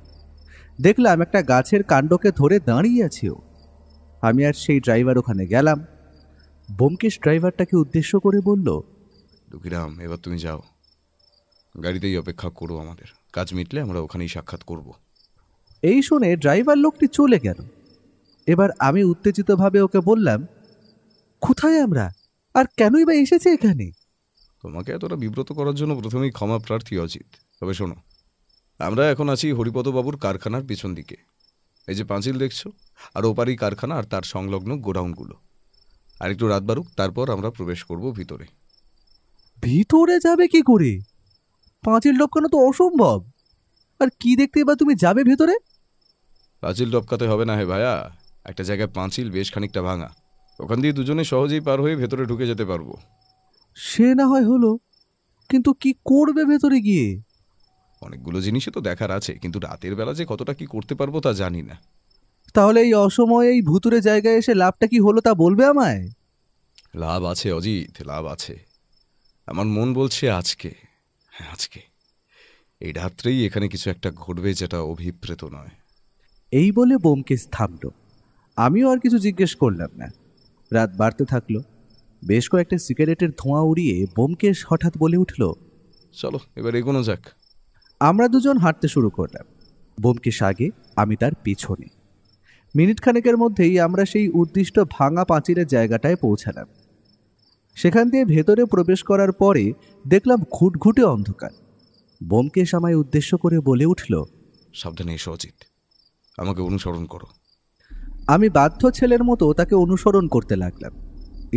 দেখলাম একটা গাছের কাণ্ডকে ধরে দাঁড়িয়ে আছে ও। আমি আর সেই ড্রাইভার ওখানে গেলাম। ব্যোমকেশ ড্রাইভারটাকে উদ্দেশ্য করে বলল, দুঃখিরাম, এবার তুমি যাও, গাড়িতেই অপেক্ষা করো, আমাদের কাজ মিটলে আমরা ওখানেই সাক্ষাৎ করব। এই শুনে ড্রাইভার লোকটি চলে গেল। এবার আমি উত্তেজিতভাবে ওকে বললাম, কোথায় আমরা, আর কেনই বা এসেছে এখানে? তোমাকে এতটা বিব্রত করার জন্য প্রথমেই ক্ষমা প্রার্থী অজিত। তবে শোনো, আমরা এখন আছি হরিপদবাবুর কারখানার পিছন দিকে। এই যে পাঁচিল দেখছো, আর ওপারই কারখানা আর তার সংলগ্ন গোডাউনগুলো। আর একটু রাত বাড়ুক, তারপর আমরা প্রবেশ করব ভিতরে। ভিতরে যাবে কি করে? পাঁচিল টপকানো তো অসম্ভব। আর কি দেখতে বা তুমি যাবে ভেতরে? পাঁচিল টপকাতে হবে না হে ভাইয়া, একটা জায়গায় পাঁচিল বেশ খানিকটা ভাঙা, ওখান দিয়ে দুজনে সহজেই পার হয়ে ভেতরে ঢুকে যেতে পারবো। সে না হয় হলো, কিন্তু কি করবে ভেতরে গিয়ে? অনেকগুলো জিনিসই তো দেখার আছে, কিন্তু রাতের বেলা যে কতটা কি করতে পারবো তা জানি না। তাহলে এই অসময়ে এই ভুতুরে জায়গায় এসে লাভটা কি হলো তা বলবে আমায়? লাভ আছে অজিত, লাভ আছে। আমার মন বলছে আজকে এই রাত্রেই এখানে কিছু একটা ঘটবে, যেটা অভিপ্রেত নয়। এই বলে ব্যোমকেশ থামল। আমিও আর কিছু জিজ্ঞেস করলাম না। রাত বাড়তে থাকলো। বেশ কয়েকটা সিগারেটের ধোঁয়া উড়িয়ে ব্যোমকেশ হঠাৎ বলে উঠল, চলো এবার এগোনো যাক। আমরা দুজন হাঁটতে শুরু করলাম, ব্যোমকেশ আগে, আমি তার পিছনে। মিনিট খানেকের মধ্যেই আমরা সেই উদ্দিষ্ট ভাঙা পাঁচিলের জায়গাটায় পৌঁছালাম। সেখান দিয়ে ভেতরে প্রবেশ করার পরে দেখলাম ঘুটঘুটে অন্ধকার। ব্যোমকেশ আমায় উদ্দেশ্য করে বলে উঠল, সাবধানে এসো অজিত, আমাকে অনুসরণ করো। আমি বাধ্য ছেলের মতো তাকে অনুসরণ করতে লাগলাম।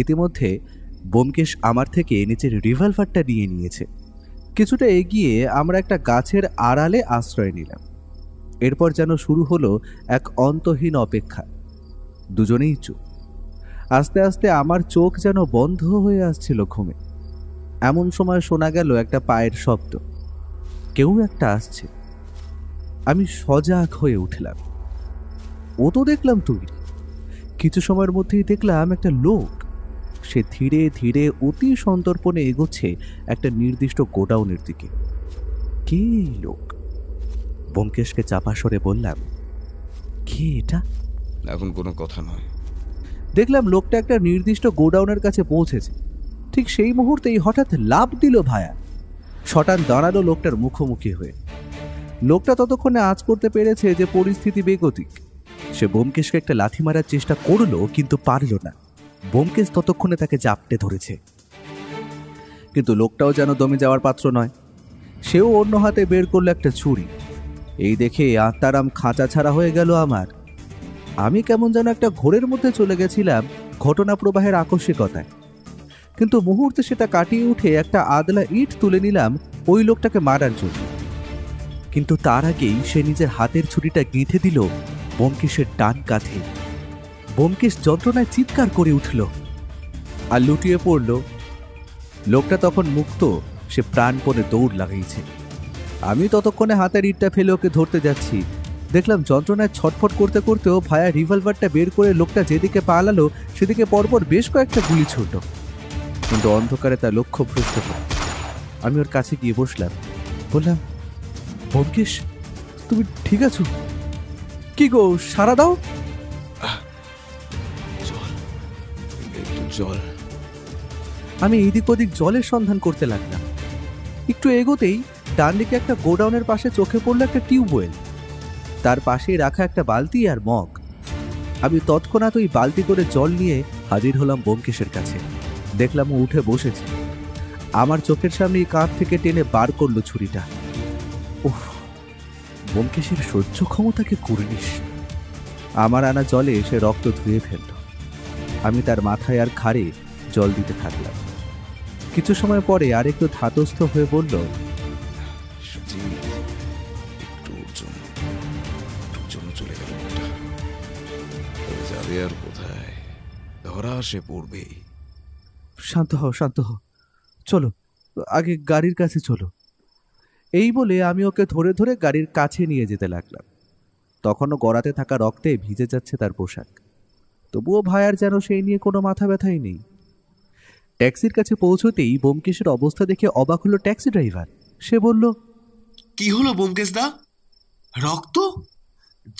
ইতিমধ্যে ব্যোমকেশ আমার থেকে নিচের রিভলভারটা নিয়ে নিয়েছে। কিছুটা এগিয়ে আমরা একটা গাছের আড়ালে আশ্রয় নিলাম। এরপর যেন শুরু হলো এক অন্তহীন অপেক্ষা। দুজনেই চুপ। আস্তে আস্তে আমার চোখ যেন বন্ধ হয়ে আসছিল ঘুমে। এমন সময় শোনা গেল একটা পায়ের শব্দ, কেউ একটা আসছে। আমি সজাগ হয়ে উঠলাম। ও তো দেখলাম তৈরি। কিছু সময়ের মধ্যেই দেখলাম একটা লোক। সে ধীরে ধীরে অতি সন্তর্পণে এগোচ্ছে একটা নির্দিষ্ট গোডাউনের দিকে। কে লোক? ব্যোমকেশকে চাপা সরে বললাম, কে এটা? এখন কোনো কথা নয়। দেখলাম লোকটা একটা নির্দিষ্ট গোডাউনের কাছে পৌঁছেছে। ঠিক সেই মুহূর্তেই হঠাৎ লাফ দিল ভায়া। শটান দাঁড়ালো লোকটার মুখোমুখি হয়ে। লোকটা ততক্ষণে আঁচ করতে পেরেছে যে পরিস্থিতি বেগতিক। সে ব্যোমকেশকে একটা লাথি মারার চেষ্টা করলো, কিন্তু পারল না। ব্যোমকেশ ততক্ষণে তাকে জাপটে ধরেছে। কিন্তু লোকটাও যেন দমে যাওয়ার পাত্র নয়। সেও অন্য হাতে বের করলো একটা ছুরি। এই দেখে আত্মারাম খাঁচা ছাড়া হয়ে গেল আমার। আমি কেমন যেন একটা ঘোরের মধ্যে চলে গেছিলাম ঘটনা প্রবাহের আকস্মিকতায়। কিন্তু মুহূর্তে সেটা কাটিয়ে উঠে একটা আদলা ইট তুলে নিলাম ওই লোকটাকে মারার জন্য। কিন্তু তার আগেই সে নিজের হাতের ছুরিটা গেঁথে দিল ব্যোমকেশের ডান কাঁধে। ব্যোমকেশ যন্ত্রণায় চিৎকার করে উঠল আর লুটিয়ে পড়ল। লোকটা তখন মুক্ত, সে প্রাণপণে দৌড় লাগাইছে। আমি ততক্ষণে হাতের ইটটা ফেলে ওকে ধরতে যাচ্ছি। দেখলাম যন্ত্রণায় ছটফট করতে করতেও ভায়া রিভলভারটা বের করে লোকটা যেদিকে পালালো সেদিকে পরপর বেশ কয়েকটা গুলি ছুটল, কিন্তু অন্ধকারে তার লক্ষ্য ভ্রষ্ট হয়। আমি ওর কাছে গিয়ে বসলাম, বললাম, ব্যোমকেশ, তুমি ঠিক আছো? কি গো, সারা দাও। জল। আমি এদিক ওদিক জলের সন্ধান করতে লাগলাম। একটু এগোতেই ডান দিকে একটা গোডাউনের পাশে চোখে পড়লো একটা টিউবওয়েল, তার পাশেই রাখা একটা বালতি আর মগ। আমি তৎক্ষণাৎ ওই বালতি করে জল নিয়ে হাজির হলাম ব্যোমকেশের কাছে। দেখলাম ও উঠে বসেছে। আমার চোখের সামনেই কাঁধ থেকে টেনে বার করলো ছুরিটা। উফ, ব্যোমকেশের সহ্য ক্ষমতাকে কুড়িস। আমার আনা জলে সে রক্ত ধুয়ে ফেলল। আমি তার মাথায় আর ঘাড়ে জল দিতে থাকলাম। কিছু সময় পরে আর একটু ধাতস্থ হয়ে বলল, চলে গেল, যাবে আর কোথায়, ধরা সে পড়বে। শান্ত হও, শান্ত হও, চলো আগে গাড়ির কাছে চলো। এই বলে আমি ওকে ধরে ধরে গাড়ির কাছে নিয়ে যেতে লাগলাম। তখনও গড়াতে থাকা রক্তে ভিজে যাচ্ছে তার পোশাক, তবুও ভায়ার যেন সেই নিয়ে কোনো মাথা ব্যথাই নেই। ট্যাক্সির কাছে পৌঁছতেই ব্যোমকেশের অবস্থা দেখে অবাক হলো ট্যাক্সি ড্রাইভার। সে বলল, কি হলো ব্যোমকেশ দা? রক্ত,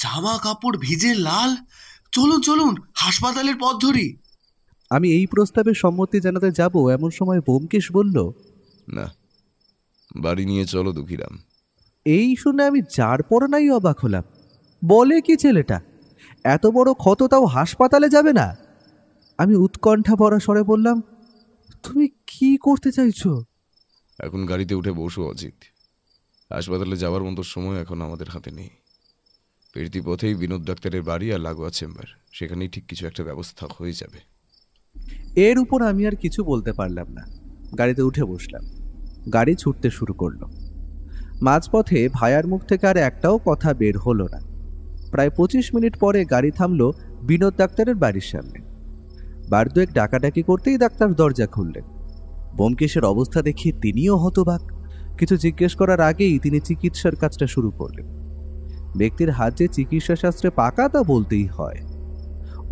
জামা কাপড় ভিজে লাল, চলুন চলুন হাসপাতালের পথ ধরি। আমি এই প্রস্তাবে সম্মতি জানাতে যাব এমন সময় ব্যোমকেশ বলল, না, বাড়ি নিয়ে চলো দুঃখীরাম। এই শুনে আমি যার পর নাই অবাক হলাম। বলে কি ছেলেটা, এত বড় ক্ষত তাও হাসপাতালে যাবে না? আমি উৎকণ্ঠা ভরা স্বরে বললাম, তুমি কি করতে চাইছো? এখন গাড়িতে উঠে বসো অজিত। হাসপাতালে যাওয়ার মতো সময় এখন আমাদের হাতে নেই। ফিরতি পথেই বিনোদ ডাক্তারের বাড়ি আর লাগোয়া চেম্বার, সেখানেই ঠিক কিছু একটা ব্যবস্থা হয়ে যাবে। এর উপর আমি আর কিছু বলতে পারলাম না। গাড়িতে উঠে বসলাম। গাড়ি ছুটতে শুরু করলো। মাঝপথে ভায়ার মুখ থেকে আর একটাও কথা বের হলো না। প্রায় 25 মিনিট পরে গাড়ি থামলো বিনোদ ডাক্তারের বাড়ির সামনে। বার দুয়েক ডাকাডাকি করতেই ডাক্তার দরজা খুললেন। ব্যোমকেশের অবস্থা দেখে তিনিও হতবাক। কিছু জিজ্ঞেস করার আগেই তিনি চিকিৎসার কাজটা শুরু করলেন। ব্যক্তির হাত যে চিকিৎসা শাস্ত্রে পাকা তা বলতেই হয়।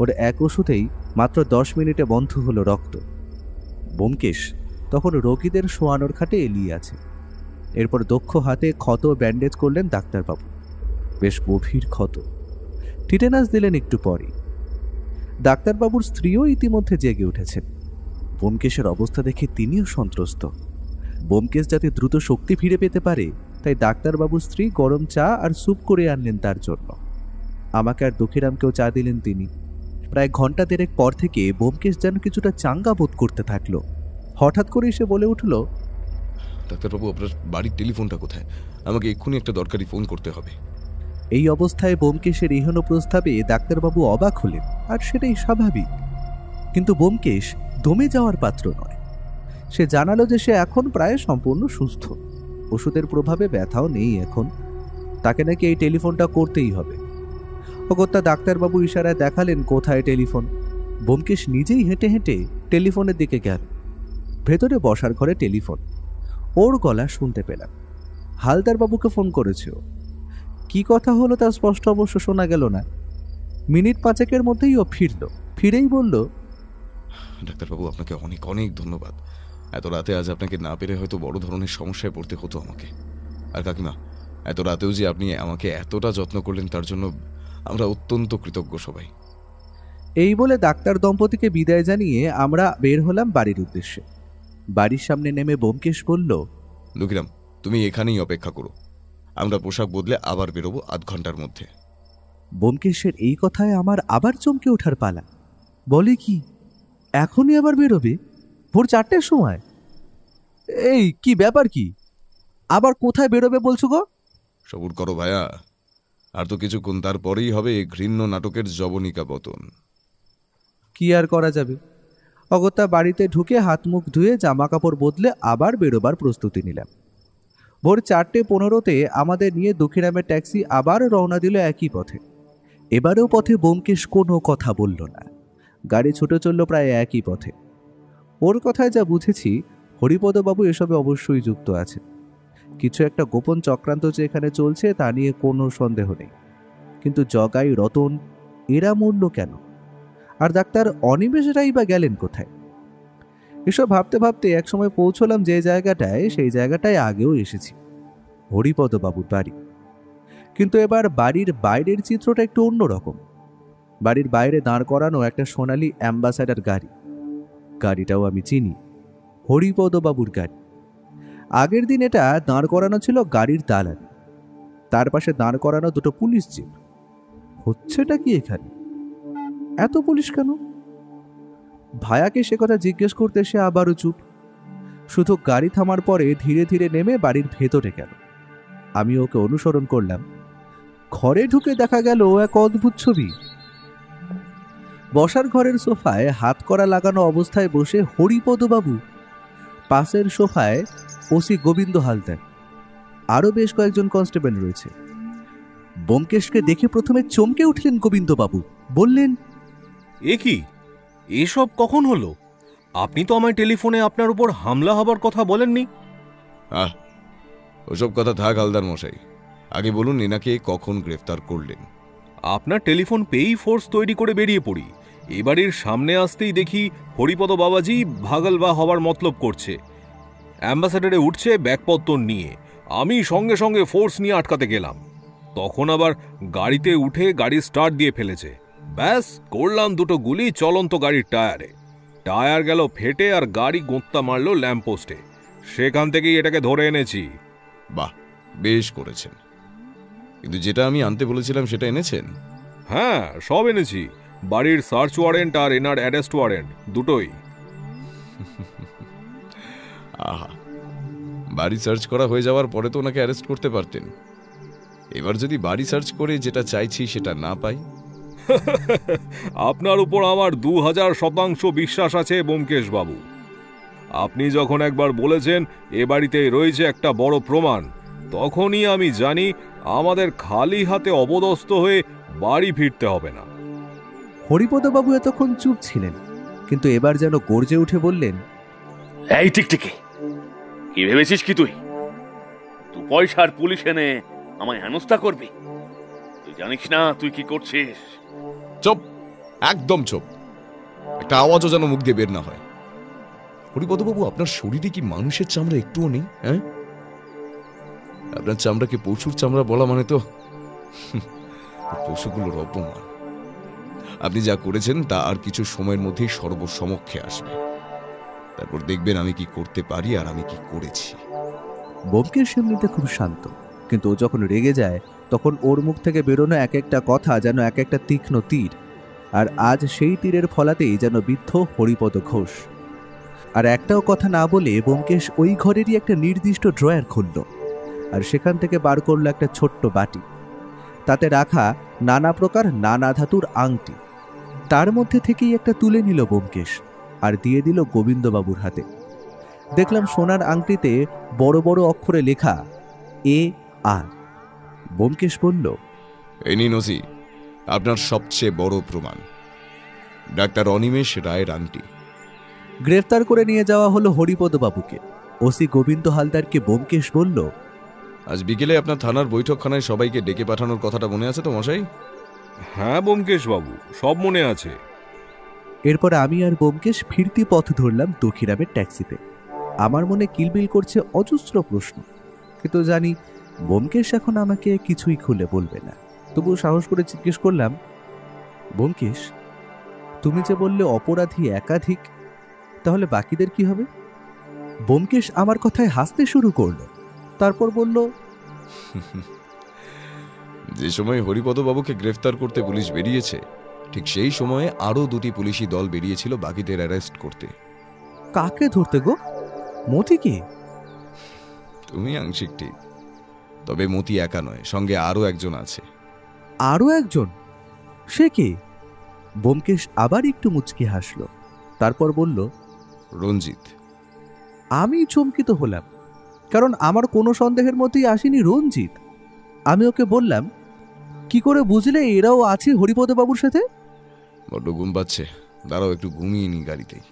ওর এক ওষুধেই মাত্র 10 মিনিটে বন্ধ হলো রক্ত। ব্যোমকেশ তখন রোগীদের শোয়ানোর খাটে এলিয়ে আছে। এরপর দক্ষ হাতে ক্ষত ব্যান্ডেজ করলেন ডাক্তারবাবু। বেশ গভীর ক্ষত। টিটেনাস দিলেন একটু পরেই। ডাক্তারবাবুর স্ত্রীও ইতিমধ্যে জেগে উঠেছেন। ব্যোমকেশের অবস্থা দেখে তিনিও সন্ত্রস্ত। ব্যোমকেশ যাতে দ্রুত শক্তি ফিরে পেতে পারে তাই ডাক্তারবাবুর স্ত্রী গরম চা আর স্যুপ করে আনলেন তার জন্য। আমাকে আর দুঃখীরামকেও চা দিলেন তিনি। প্রায় ঘন্টা দেড়েক পর থেকে ব্যোমকেশ যেন কিছুটা চাঙ্গা বোধ করতে থাকলো। হঠাৎ করে এসে বলে উঠল, ডাক্তারবাবু, আপনার বাড়ির টেলিফোনটা কোথায়? আমাকে এক্ষুনি একটা দরকারি ফোন করতে হবে। এই অবস্থায় ব্যোমকেশের এহেন প্রস্তাবে ডাক্তারবাবু অবাক হলেন, আর সেটাই স্বাভাবিক। কিন্তু ব্যোমকেশ দমে যাওয়ার পাত্র নয়। সে জানালো যে সে এখন প্রায় সম্পূর্ণ সুস্থ। ওষুধের প্রভাবে ব্যথাও নেই এখন। তাকে নাকি এই টেলিফোনটা করতেই হবে। অগত্যা ডাক্তারবাবু ইশারায় দেখালেন কোথায় টেলিফোন। ব্যোমকেশ নিজেই হেঁটে হেঁটে টেলিফোনের দিকে গেল। ভেতরে বসার ঘরে টেলিফোন। ওর গলা শুনতে পেলাম। হালদারবাবুকে ফোন করেছে ও। কি কথা হলো তা স্পষ্ট অবশ্য শোনা গেল না। মিনিট 5 মধ্যেই ও ফিরল। ফিরেই বলল, ডাক্তারবাবু, আপনাকে অনেক অনেক ধন্যবাদ। এত রাতে আজ আপনাকে না পেরে হয়তো বড় ধরনের সমস্যায় পড়তে হতো আমাকে। আর কাকিমা, এত রাতেও যে আপনি আমাকে এতটা যত্ন করলেন তার জন্য আমরা অত্যন্ত কৃতজ্ঞ সবাই। এই বলে ডাক্তার দম্পতিকে বিদায় জানিয়ে আমরা বের হলাম বাড়ির উদ্দেশ্যে। বাড়ির সামনে নেমে ব্যোমকেশ বলল, দুঃখীরাম, তুমি এখানেই অপেক্ষা করো। আমরা পোশাক বদলে আবার বেরোবো 8 ঘন্টার মধ্যে। ব্যোমকেশের এই কথায় আমার আবার চমকে ওঠার পালা। বলে কি, এখনই আবার বেরোবে? ভোর 4টের সময়? এই কি ব্যাপার, কি আবার কোথায় বেরোবে বলছো গো? সবুর করো ভায়া, আর তো কিছুক্ষণ, তারপরেই হবে ঘৃণ্য নাটকের জবনিকা পতন। কি আর করা যাবে। অগত্যা বাড়িতে ঢুকে হাত মুখ ধুয়ে জামা কাপড় বদলে আবার বেরোবার প্রস্তুতি নিলাম। ভোর 4:15-তে আমাদের নিয়ে দক্ষিণামের ট্যাক্সি আবার রওনা দিল একই পথে। এবারেও পথে ব্যোমকেশ কোনো কথা বলল না। গাড়ি ছুটে চলল প্রায় একই পথে। ওর কথায় যা বুঝেছি, হরিপদবাবু এসবে অবশ্যই যুক্ত আছে। কিছু একটা গোপন চক্রান্ত যে এখানে চলছে তা নিয়ে কোনো সন্দেহ নেই। কিন্তু জগাই, রতন এরা মরল কেন? আর ডাক্তার অনিমেষরাই বা গেলেন কোথায়? এসব ভাবতে ভাবতে একসময় পৌঁছলাম যে জায়গাটায়, সেই জায়গাটায় আগেও এসেছি, হরিপদবাবুর বাড়ি। কিন্তু এবার বাড়ির বাইরের চিত্রটা একটু অন্যরকম। বাড়ির বাইরে দাঁড় করানো একটা সোনালী অ্যাম্বাসাডার গাড়ি। গাড়িটাও আমি চিনি, হরিপদবাবুর গাড়ি। আগের দিন এটা দাঁড় করানো ছিল গাড়ির দালানে, তার পাশে দাঁড় করানো দুটো পুলিশ জিপ। হচ্ছেটা কি এখানে? এত পুলিশ কেন? ভায়াকে সে কথা জিজ্ঞেস করতে সে আবারও চুপ। শুধু গাড়ি থামার পরে ধীরে ধীরে নেমে বাড়ির ভেতরে গেল। আমি ওকে অনুসরণ করলাম। ঘরে ঢুকে দেখা গেল এক অদ্ভুত ছবি। বসার ঘরের সোফায় হাত করা লাগানো অবস্থায় বসে হরিপদবাবু, পাশের সোফায় ওসি গোবিন্দ হালদার, আরো বেশ কয়েকজন কনস্টেবল রয়েছে। ব্যোমকেশকে দেখে প্রথমে চমকে উঠলেন গোবিন্দবাবু, বললেন, এ কি, এসব কখন হলো? আপনি তো আমায় টেলিফোনে আপনার উপর হামলা হবার কথা বলেননি। ওসব কথা থাক হালদার মশাই, আগে বলুন এনাকে কখন গ্রেফতার করলেন? আপনার টেলিফোন পেয়েই ফোর্স তৈরি করে বেরিয়ে পড়ি। এবাড়ির সামনে আসতেই দেখি হরিপদ বাবাজি ভাগলবা হবার মতলব করছে, অ্যাম্বাসাডারে উঠছে ব্যাগপত্র নিয়ে। আমি সঙ্গে সঙ্গে ফোর্স নিয়ে আটকাতে গেলাম। তখন আবার গাড়িতে উঠে গাড়ি স্টার্ট দিয়ে ফেলেছে। ব্যাস করলাম দুটো গুলি চলন্ত গাড়ির টায়ারে। টায়ার গেল ফেটে আর গাড়ি গোঁত্তা মারল ল্যাম্পপোস্টে। সেখান থেকেই এটাকে ধরে এনেছি। বাহ, বেশ করেছেন। কিন্তু যেটা আমি আনতে বলেছিলাম সেটা এনেছেন? হ্যাঁ, সব এনেছি। বাড়ির সার্চ ওয়ারেন্ট আর এনার অ্যারেস্ট ওয়ারেন্ট দুটোই। আহা, বাড়ি সার্চ করা হয়ে যাওয়ার পরে তো ওনাকে অ্যারেস্ট করতে পারতেন। এবার যদি বাড়ি সার্চ করে যেটা চাইছি সেটা না পাই? আপনার উপর আমার 2000% বিশ্বাস আছে ব্যোমকেশ বাবু। আপনি যখন একবার বলেছেন এ বাড়িতেই রয়েছে একটা বড় প্রমাণ, তখনই আমি জানি আমাদের খালি হাতে অপদস্থ হয়ে বাড়ি ফিরতে হবে না। হরিপদবাবু এতক্ষণ চুপ ছিলেন, কিন্তু এবার যেন গর্জে উঠে বললেন, এই টিকটিকি, কি ভেবেছিস কি তুই পয়সার পুলিশ এনে আমায় হেনস্থা করবি? তুই জানিস না তুই কি করছিস? চুপ, একদম চুপ। একটা আওয়াজও যেন মুখ দিয়ে বের না হয়। হরিপদবাবু, আপনার শরীরে কি মানুষের চামড়া একটুও নেই? হ্যাঁ, আপনার চামড়াকে পশুর চামড়া বলা মানে তো পশুগুলোর অপমান। আপনি যা করেছেন তা আর কিছু সময়ের মধ্যেই সর্বসমক্ষে আসবে। তারপর দেখবেন আমি কি করতে পারি আর আমি কি করেছি। ব্যোমকেশ এমনিতে খুব শান্ত, কিন্তু ও যখন রেগে যায় তখন ওর মুখ থেকে বেরোনো এক একটা কথা যেন এক একটা তীক্ষ্ণ তীর। আর আজ সেই তীরের ফলাতেই যেন বিদ্ধ হরিপদ ঘোষ। আর একটাও কথা না বলে ব্যোমকেশ ওই ঘরেরই একটা নির্দিষ্ট ড্রয়ার খুলল, আর সেখান থেকে বার করলো একটা ছোট্ট বাটি। তাতে রাখা নানা প্রকার নানা ধাতুর আংটি। তার মধ্যে থেকেই একটা তুলে নিল ব্যোমকেশ আর দিয়ে দিল গোবিন্দবাবুর হাতে। দেখলাম সোনার আংটিতে বড় বড় অক্ষরে লেখা AR। ব্যোমকেশ বলল, এই নিন ওসি, আপনার সবচেয়ে বড় প্রমাণ, ডাক্তার অনিমেষ রায়ের আংটি। গ্রেফতার করে নিয়ে যাওয়া হলো হরিপদবাবুকে। ওসি গোবিন্দ হালদারকে ব্যোমকেশ বলল, আজ বিকেলে আপনার থানার বৈঠকখানায় সবাইকে ডেকে পাঠানোর কথাটা মনে আছে তো মশাই? হ্যাঁ ব্যোমকেশ বাবু, সব মনে আছে। এরপর আমি আর ব্যোমকেশ ফিরতি পথ ধরলাম দক্ষিণামের ট্যাক্সিতে। আমার মনে কিলবিল করছে অজস্র প্রশ্ন, কিন্তু জানি ব্যোমকেশ এখন আমাকে কিছুই খুলে বলবে না। তবু সাহস করে জিজ্ঞেস করলাম, ব্যোমকেশ, তুমি যে বললে অপরাধী একাধিক, তাহলে বাকিদের কি হবে? ব্যোমকেশ আমার কথায় হাসতে শুরু করলো, তারপর বলল, যে সময় হরিপদবাবুকে গ্রেফতার করতে পুলিশ বেরিয়েছে, ঠিক সেই সময়ে আরো দুটি পুলিশি দল বেরিয়েছিল বাকিদের অ্যারেস্ট করতে। কাকে ধরতে গো? মতিকে? তুমি আংশিক ঠিক, তবে মতি একা নয়, সঙ্গে আরো একজন আছে। আরো একজন? সে কে? ব্যোমকেশ আবার একটু মুচকি হাসল, তারপর বলল, রঞ্জিত। আমি চমকিত হলাম। কারণ আমার কোনো সন্দেহের মধ্যেই আসেনি রঞ্জিত। আমি ওকে বললাম, কি করে বুঝলে এরাও আছে হরিপদবাবুর সাথে? বড্ড ঘুম পাচ্ছে, দাঁড়াও একটু ঘুমিয়ে নি গাড়িতেই।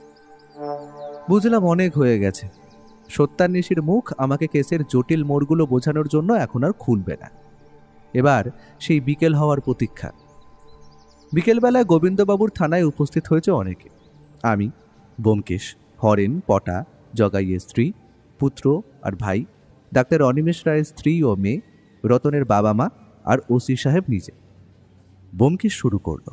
বুঝলাম অনেক হয়ে গেছে। সত্যান্বেষীর মুখ আমাকে কেসের জটিল মোড়গুলো বোঝানোর জন্য এখন আর খুলবে না। এবার সেই বিকেল হওয়ার প্রতীক্ষা। বিকেলবেলায় গোবিন্দবাবুর থানায় উপস্থিত হয়েছে অনেকে। আমি, ব্যোমকেশ, হরেন, পটা, জগাইয়ের স্ত্রী, পুত্র আর ভাই, ডাক্তার অনিমেষ রায়ের স্ত্রী ও মেয়ে, রতনের বাবা মা আর ওসি সাহেব নিজে। ব্যোমকেশ শুরু করল।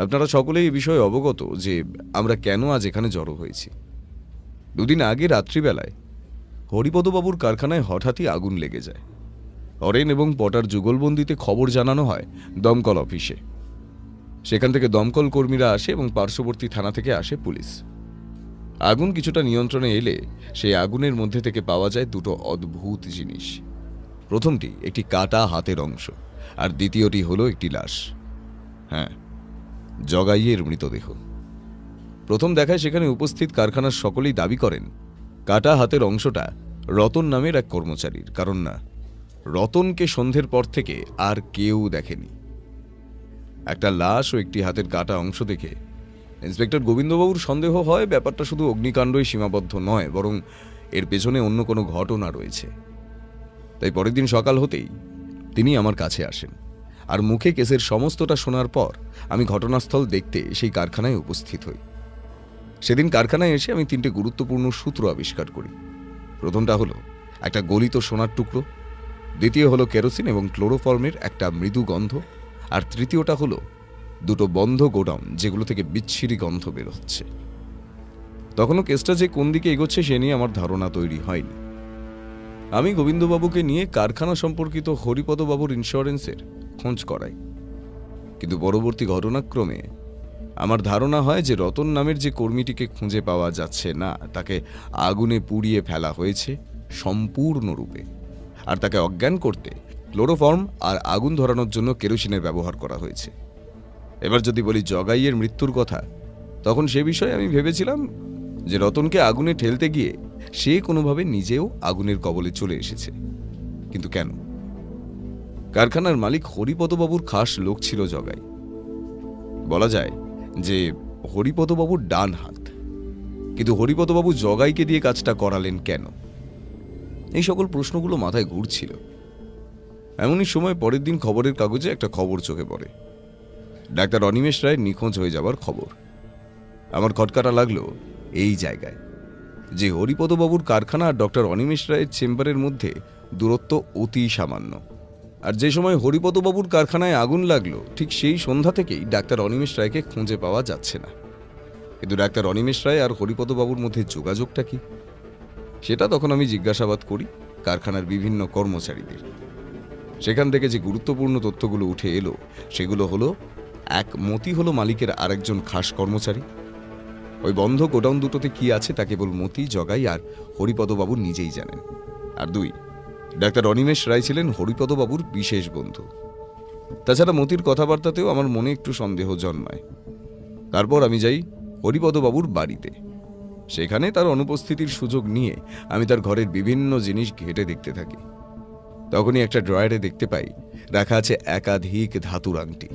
আপনারা সকলেই এই বিষয়ে অবগত যে আমরা কেন আজ এখানে জড়ো হয়েছি। দুদিন আগে রাত্রিবেলায় হরিপদবাবুর কারখানায় হঠাৎই আগুন লেগে যায়। হরেন এবং পটার যুগলবন্দিতে খবর জানানো হয় দমকল অফিসে। সেখান থেকে দমকল কর্মীরা আসে এবং পার্শ্ববর্তী থানা থেকে আসে পুলিশ। আগুন কিছুটা নিয়ন্ত্রণে এলে সেই আগুনের মধ্যে থেকে পাওয়া যায় দুটো অদ্ভুত জিনিস। প্রথমটি একটি কাটা হাতের অংশ, আর দ্বিতীয়টি হলো একটি লাশ। হ্যাঁ, জগাইয়ের মৃতদেহ। প্রথম দেখায় সেখানে উপস্থিত কারখানার সকলেই দাবি করেন কাটা হাতের অংশটা রতন নামের এক কর্মচারীর, কারণ না, রতনকে সন্ধ্যের পর থেকে আর কেউ দেখেনি। একটা লাশ ও একটি হাতের কাটা অংশ দেখে ইন্সপেক্টর গোবিন্দবাবুর সন্দেহ হয় ব্যাপারটা শুধু অগ্নিকাণ্ডই সীমাবদ্ধ নয়, বরং এর পেছনে অন্য কোনো ঘটনা রয়েছে। তাই পরের দিন সকাল হতেই তিনি আমার কাছে আসেন, আর মুখে কেসের সমস্তটা শোনার পর আমি ঘটনাস্থল দেখতে সেই কারখানায় উপস্থিত হই। সেদিন কারখানায় এসে আমি তিনটে গুরুত্বপূর্ণ সূত্র আবিষ্কার করি। প্রথমটা হলো একটা গলিত সোনার টুকরো, দ্বিতীয় হলো কেরোসিন এবং ক্লোরোফর্মের একটা মৃদু গন্ধ, আর তৃতীয়টা হলো দুটো বন্ধ গোডাউন যেগুলো থেকে বিচ্ছিরি গন্ধ বের হচ্ছে। তখনও কেসটা যে কোন দিকে এগোচ্ছে সে নিয়ে আমার ধারণা তৈরি হয়নি। আমি গোবিন্দবাবুকে নিয়ে কারখানা সম্পর্কিত হরিপদবাবুর ইন্স্যুরেন্সের খোঁজ করাই, কিন্তু পরবর্তী ঘটনাক্রমে আমার ধারণা হয় যে রতন নামের যে কর্মীটিকে খুঁজে পাওয়া যাচ্ছে না, তাকে আগুনে পুড়িয়ে ফেলা হয়েছে সম্পূর্ণরূপে, আর তাকে অজ্ঞান করতে ক্লোরোফর্ম আর আগুন ধরানোর জন্য কেরোসিনের ব্যবহার করা হয়েছে। এবার যদি বলি জগাইয়ের মৃত্যুর কথা, তখন সে বিষয়ে আমি ভেবেছিলাম যে রতনকে আগুনে ঠেলতে গিয়ে সে কোনোভাবে নিজেও আগুনের কবলে চলে এসেছে। কিন্তু কেন? কারখানার মালিক হরিপদবাবুর খাস লোক ছিল জগাই। বলা যায় যে হরিপদবাবুর ডান হাত। কিন্তু হরিপদবাবু জগাইকে দিয়ে কাজটা করালেন কেন? এই সকল প্রশ্নগুলো মাথায় ঘুরছিল। এমনই সময় পরের দিন খবরের কাগজে একটা খবর চোখে পড়ে, ডাক্তার অনিমেষ রায় নিখোঁজ হয়ে যাবার খবর। আমার খটকাটা লাগলো এই জায়গায় যে হরিপদবাবুর কারখানা আর ডক্টর অনিমেষ রায়ের চেম্বারের মধ্যে দূরত্ব অতি সামান্য। আর যে সময় হরিপদবাবুর কারখানায় আগুন লাগলো ঠিক সেই সন্ধ্যা থেকেই ডাক্তার অনিমেষ রায়কে খুঁজে পাওয়া যাচ্ছে না। কিন্তু ডাক্তার অনিমেষ রায় আর হরিপদবাবুর মধ্যে যোগাযোগটা কি, সেটা তখন আমি জিজ্ঞাসাবাদ করি কারখানার বিভিন্ন কর্মচারীদের। সেখান থেকে যে গুরুত্বপূর্ণ তথ্যগুলো উঠে এলো সেগুলো হলো, এক, মতি হলো মালিকের আরেকজন খাস কর্মচারী। ওই বন্ধ গোডাউন দুটোতে কি আছে তা কেবল মতি, জগাই আর হরিপদবাবু নিজেই জানেন। আর দুই, ডাক্তার অনিমেষ রায় ছিলেন হরিপদবাবুর বিশেষ বন্ধু। তাছাড়া মতির কথাবার্তাতেও আমার মনে একটু সন্দেহ জন্মায়। তারপর আমি যাই হরিপদবাবুর বাড়িতে। সেখানে তার অনুপস্থিতির সুযোগ নিয়ে আমি তার ঘরের বিভিন্ন জিনিস ঘেঁটে দেখতে থাকি। তখনই একটা ড্রয়ারে দেখতে পাই রাখা আছে একাধিক ধাতুর আংটি।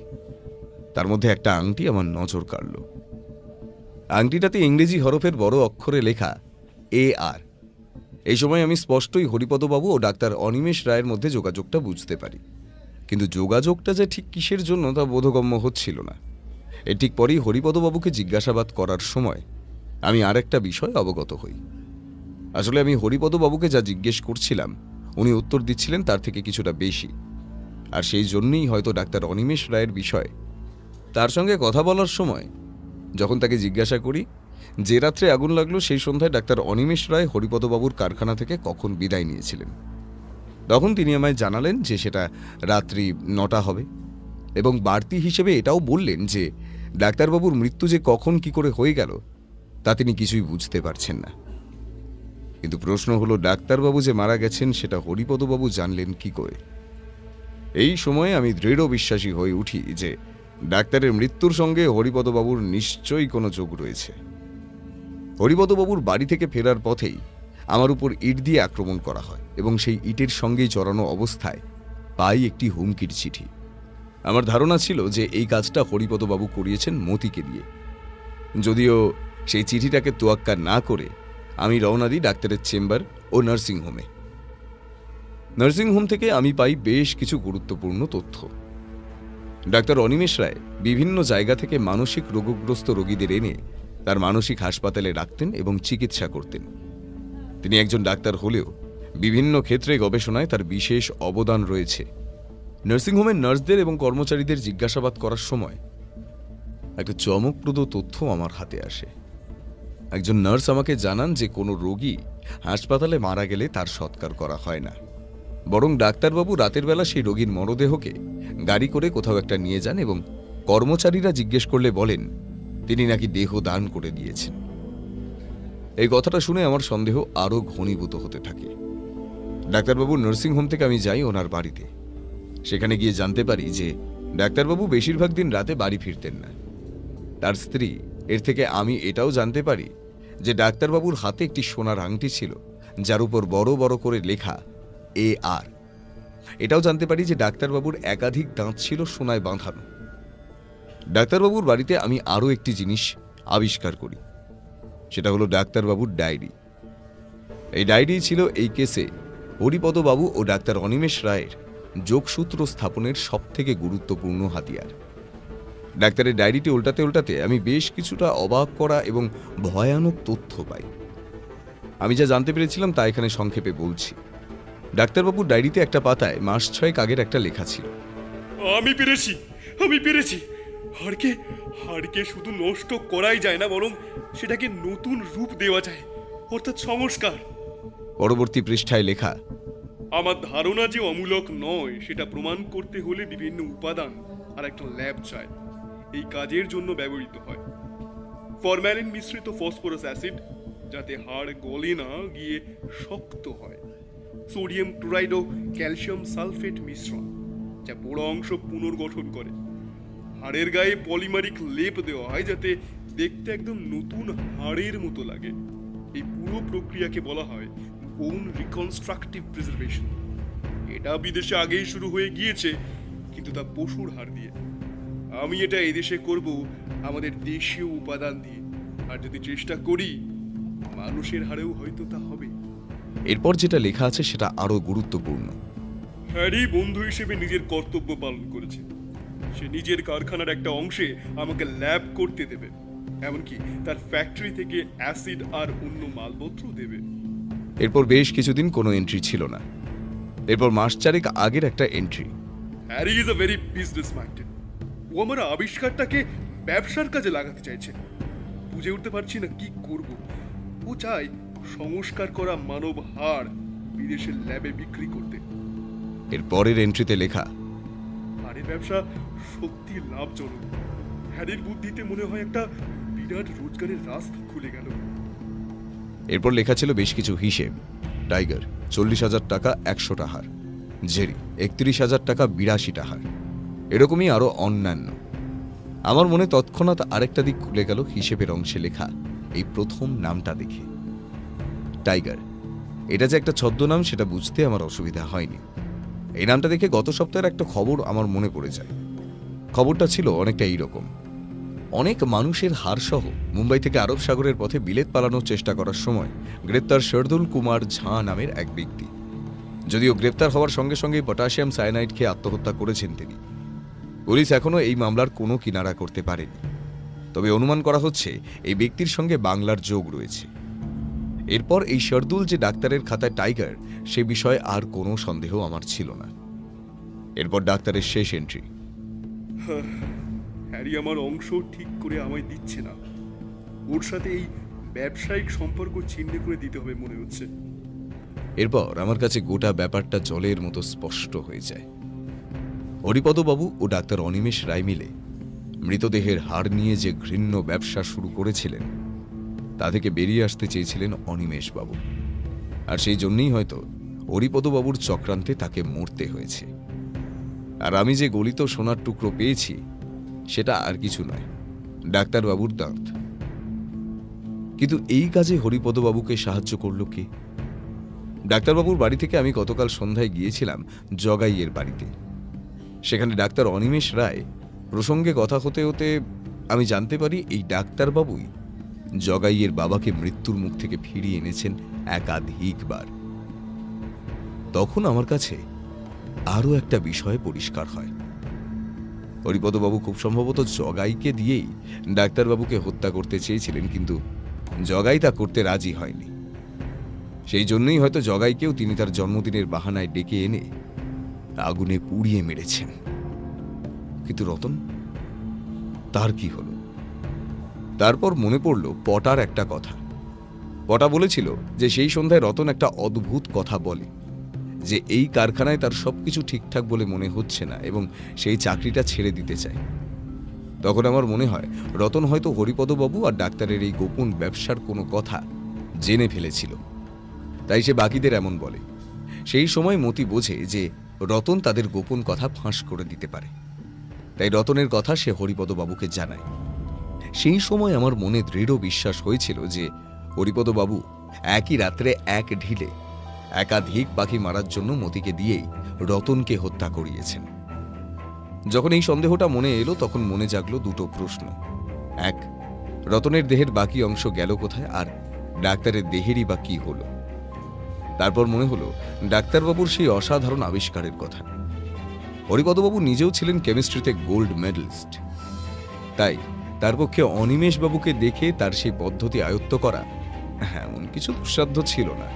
তার মধ্যে একটা আংটি আমার নজর কাড়ল। আংটিটাতে ইংরেজি হরফের বড় অক্ষরে লেখা AR। এই সময় আমি স্পষ্টই হরিপদবাবু ও ডাক্তার অনিমেষ রায়ের মধ্যে যোগাযোগটা বুঝতে পারি, কিন্তু যোগাযোগটা যে ঠিক কিসের জন্য তা বোধগম্য হচ্ছিল না। এর ঠিক পরেই হরিপদবাবুকে জিজ্ঞাসাবাদ করার সময় আমি আরেকটা বিষয় অবগত হই। আসলে আমি হরিপদবাবুকে যা জিজ্ঞেস করছিলাম উনি উত্তর দিচ্ছিলেন তার থেকে কিছুটা বেশি, আর সেই জন্যই হয়তো ডাক্তার অনিমেষ রায়ের বিষয়ে তার সঙ্গে কথা বলার সময় যখন তাকে জিজ্ঞাসা করি যে রাত্রে আগুন লাগলো সেই সন্ধ্যায় ডাক্তার অনিমেষ রায় হরিপদবাবুর কারখানা থেকে কখন বিদায় নিয়েছিলেন, তখন তিনি আমায় জানালেন যে সেটা রাত্রি 9টা হবে, এবং বাড়তি হিসেবে এটাও বললেন যে ডাক্তারবাবুর মৃত্যু যে কখন কি করে হয়ে গেল তা তিনি কিছুই বুঝতে পারছেন না। কিন্তু প্রশ্ন হলো, ডাক্তারবাবু যে মারা গেছেন সেটা হরিপদবাবু জানলেন কি করে? এই সময়ে আমি দৃঢ় বিশ্বাসী হয়ে উঠি যে ডাক্তারের মৃত্যুর সঙ্গে হরিপদবাবুর নিশ্চয়ই কোনো যোগ রয়েছে। হরিপদবাবুর বাড়ি থেকে ফেরার পথেই আমার উপর ইট দিয়ে আক্রমণ করা হয় এবং সেই ইটের সঙ্গেই জড়ানো অবস্থায় পাই একটি হুমকির চিঠি। আমার ধারণা ছিল যে এই কাজটা হরিপদবাবু করিয়েছেন মতিকে দিয়ে। যদিও সেই চিঠিটাকে তোয়াক্কা না করে আমি রওনা দিই ডাক্তারের চেম্বার ও নার্সিংহোমে। নার্সিংহোম থেকে আমি পাই বেশ কিছু গুরুত্বপূর্ণ তথ্য। ডাক্তার অনিমেষ রায় বিভিন্ন জায়গা থেকে মানসিক রোগগ্রস্ত রোগীদের এনে তার মানসিক হাসপাতালে রাখতেন এবং চিকিৎসা করতেন। তিনি একজন ডাক্তার হলেও বিভিন্ন ক্ষেত্রে গবেষণায় তার বিশেষ অবদান রয়েছে। নার্সিংহোমের নার্সদের এবং কর্মচারীদের জিজ্ঞাসাবাদ করার সময় একটা চমকপ্রদ তথ্য আমার হাতে আসে। একজন নার্স আমাকে জানান যে কোনো রোগী হাসপাতালে মারা গেলে তার সৎকার করা হয় না, বরং ডাক্তারবাবু রাতের বেলা সেই রোগীর মরদেহকে গাড়ি করে কোথাও একটা নিয়ে যান এবং কর্মচারীরা জিজ্ঞেস করলে বলেন তিনি নাকি দেহ দান করে দিয়েছেন। এই কথাটা শুনে আমার সন্দেহ আরও ঘনীভূত হতে থাকে। ডাক্তারবাবুর নার্সিংহোম থেকে আমি যাই ওনার বাড়িতে। সেখানে গিয়ে জানতে পারি যে ডাক্তারবাবু বেশিরভাগ দিন রাতে বাড়ি ফিরতেন না। তার স্ত্রী এর থেকে আমি এটাও জানতে পারি যে ডাক্তারবাবুর হাতে একটি সোনার আংটি ছিল যার উপর বড় বড় করে লেখা AR। এটাও জানতে পারি যে ডাক্তারবাবুর একাধিক দাঁত ছিল সোনায় বাঁধানো। ডাক্তারবাবুর বাড়িতে আমি আরও একটি জিনিস আবিষ্কার করি, সেটা হলো ডাক্তারবাবুর ডায়েরি। এই ডায়েরি ছিল এই কেসে হরিপদবাবু ও ডাক্তার অনিমেষ রায়ের যোগসূত্র স্থাপনের সবথেকে গুরুত্বপূর্ণ হাতিয়ার। ডাক্তারের ডায়েরিটি উল্টাতে উল্টাতে আমি বেশ কিছুটা অবাক করা এবং ভয়ানক তথ্য পাই। আমি যা জানতে পেরেছিলাম তা এখানে সংক্ষেপে বলছি। ডাক্তারবাবুর ডায়েরিতে একটা পাতায় মাস 6 আগের একটা লেখা ছিল। আমি পেরেছি। হাড়কে শুধু নষ্ট করাই যায় না, বরং সেটাকে নতুন রূপ দেওয়া যায়, অর্থাৎ সংস্কার। পরবর্তী পৃষ্ঠায় লেখা, আমার ধারণা যে অমূলক নয় সেটা প্রমাণ করতে হলে বিভিন্ন উপাদান আর একটা ল্যাব চাই। এই কাজের জন্য ব্যবহৃত হয় ফরম্যালিন মিশ্রিত ফসফরাস অ্যাসিড, যাতে হাড় গলে না গিয়ে শক্ত হয়, সোডিয়াম ক্লোরাইড ও ক্যালসিয়াম সালফেট মিশ্রণ, যা বড় অংশ পুনর্গঠন করে। হাড়ের গায়ে পলিমারিক লেপ দেওয়া হয় যাতে দেখতে একদম নতুন হাড়ের মতো লাগে। এই পুরো প্রক্রিয়াকে বলা হয় বোন রিকনস্ট্রাকটিভ প্রিজারভেশন। এটা বিদেশে আগেই শুরু হয়ে গিয়েছে, কিন্তু তা পশুর হাড় দিয়ে। আমি এটা এদেশে করব আমাদের দেশীয় উপাদান দিয়ে, আর যদি চেষ্টা করি মানুষের হাড়েও হয়তো তা হবে। এরপর যেটা লেখা আছে সেটা আরো গুরুত্বপূর্ণ। হ্যারি বন্ধু হিসেবে নিজের কর্তব্য পালন করেছে। সে নিজের কারখানার একটা অংশে আমাকে ল্যাব করতে দেবে, এমনকি তার ফ্যাক্টরি থেকে অ্যাসিড আর অন্য মালপত্র দেবে। এরপর বেশ কিছুদিন কোনো এন্ট্রি ছিল না। এরপর মাস 4 আগের একটা এন্ট্রি। Harry is a very business minded. ও আমার আবিষ্কারটাকে ব্যবসার কাজে লাগাতে চাইছে। বুঝে উঠতে পারছি না কি করব। ও চায় সংস্কার করা মানব হাড় বিদেশের ল্যাবে বিক্রি করতে। এর পরের এন্ট্রিতে লেখা, হাড়ের ব্যবসা সত্যি লাভজনক। হ্যারির বুদ্ধিতে মনে হয় একটা বিরাট রোজগারের রাস্তা খুলে গেল। এরপর লেখা ছিল বেশ কিছু হিসেব। টাইগার 40,000 টাকা 100টা হাড়, জেরি 31,000 টাকা 82টা হাড়, এরকমই আরো অন্যান্য। আমার মনে তৎক্ষণাৎ আরেকটা দিক খুলে গেল হিসেবের অংশে লেখা এই প্রথম নামটা দেখে। টাইগার, এটা যে একটা ছদ্মনাম সেটা বুঝতে আমার অসুবিধা হয়নি। এই নামটা দেখে গত সপ্তাহের একটা খবর আমার মনে পড়ে যায়। খবরটা ছিল অনেকটা এইরকম। অনেক মানুষের হাড়সহ মুম্বাই থেকে আরব সাগরের পথে বিলেত পালানোর চেষ্টা করার সময় গ্রেপ্তার শার্দুল কুমার ঝা নামের এক ব্যক্তি। যদিও গ্রেপ্তার হওয়ার সঙ্গে সঙ্গে পটাশিয়াম সায়ানাইড খেয়ে আত্মহত্যা করেছেন তিনি। পুলিশ এখনও এই মামলার কোনো কিনারা করতে পারেনি, তবে অনুমান করা হচ্ছে এই ব্যক্তির সঙ্গে বাংলার যোগ রয়েছে। এরপর এই শার্দুল যে ডাক্তারের খাতায় টাইগার, সে বিষয়ে আর কোনো সন্দেহ আমার ছিল না। এরপর ডাক্তারের শেষ এন্ট্রি। হ্যারি আমার অংশ ঠিক করে আমায় দিচ্ছে না। ওর সাথে এই ব্যবসায়িক সম্পর্ক ছিন্ন করে দিতে হবে মনে হচ্ছে। এরপর আমার কাছে গোটা ব্যাপারটা জলের মতো স্পষ্ট হয়ে যায়। হরিপদবাবু ও ডাক্তার অনিমেষ রায় মিলে মৃতদেহের হাড় নিয়ে যে ঘৃণ্য ব্যবসা শুরু করেছিলেন তা থেকে বেরিয়ে আসতে চেয়েছিলেন অনিমেষবাবু। আর সেই জন্যই হয়তো হরিপদবাবুর চক্রান্তে তাকে মরতে হয়েছে। আর আমি যে গলিত সোনার টুকরো পেয়েছি সেটা আর কিছু নয়, ডাক্তারবাবুর দাঁত। কিন্তু এই কাজে হরিপদবাবুকে সাহায্য করল কে? ডাক্তারবাবুর বাড়ি থেকে আমি গতকাল সন্ধ্যায় গিয়েছিলাম জগাইয়ের বাড়িতে। সেখানে ডাক্তার অনিমেষ রায় প্রসঙ্গে কথা হতে হতে আমি জানতে পারি এই ডাক্তারবাবুই জগাইয়ের বাবাকে মৃত্যুর মুখ থেকে ফিরিয়ে এনেছেন একাধিকবার। তখন আমার কাছে আরও একটা বিষয় পরিষ্কার হয়। হরিপদবাবু খুব সম্ভবত জগাইকে দিয়েই ডাক্তারবাবুকে হত্যা করতে চেয়েছিলেন, কিন্তু জগাই তা করতে রাজি হয়নি। সেই জন্যই হয়তো জগাইকেও তিনি তার জন্মদিনের বাহানায় ডেকে এনে আগুনে পুড়িয়ে মেরেছেন। কিন্তু রতন, তার কি হলো? তারপর মনে পড়ল পটার একটা কথা। পটা বলেছিল যে সেই সন্ধ্যায় রতন একটা অদ্ভুত কথা বলে, যে এই কারখানায় তার সবকিছু ঠিকঠাক বলে মনে হচ্ছে না এবং সেই চাকরিটা ছেড়ে দিতে চায়। তখন আমার মনে হয় রতন হয়তো হরিপদবাবু আর ডাক্তারের এই গোপন ব্যবসার কোনো কথা জেনে ফেলেছিল, তাই সে বাকিদের এমন বলে। সেই সময় মতি বোঝে যে রতন তাদের গোপন কথা ফাঁস করে দিতে পারে, তাই রতনের কথা সে হরিপদবাবুকে জানায়। সেই সময় আমার মনে দৃঢ় বিশ্বাস হয়েছিল যে হরিপদবাবু একই রাত্রে এক ঢিলে একাধিক পাখি মারার জন্য মতিকে দিয়েই রতনকে হত্যা করিয়েছেন। যখন এই সন্দেহটা মনে এলো তখন মনে জাগলো দুটো প্রশ্ন। এক, রতনের দেহের বাকি অংশ গেল কোথায়, আর ডাক্তারের দেহেরই বা কি হলো? তারপর মনে হলো ডাক্তারবাবুর সেই অসাধারণ আবিষ্কারের কথা। হরিপদবাবু নিজেও ছিলেন কেমিস্ট্রিতে গোল্ড মেডেলিস্ট, তাই তার পক্ষে অনিমেষবাবুকে দেখে তার সেই পদ্ধতি আয়ত্ত করা এমন কিছু দুঃসাধ্য ছিল না।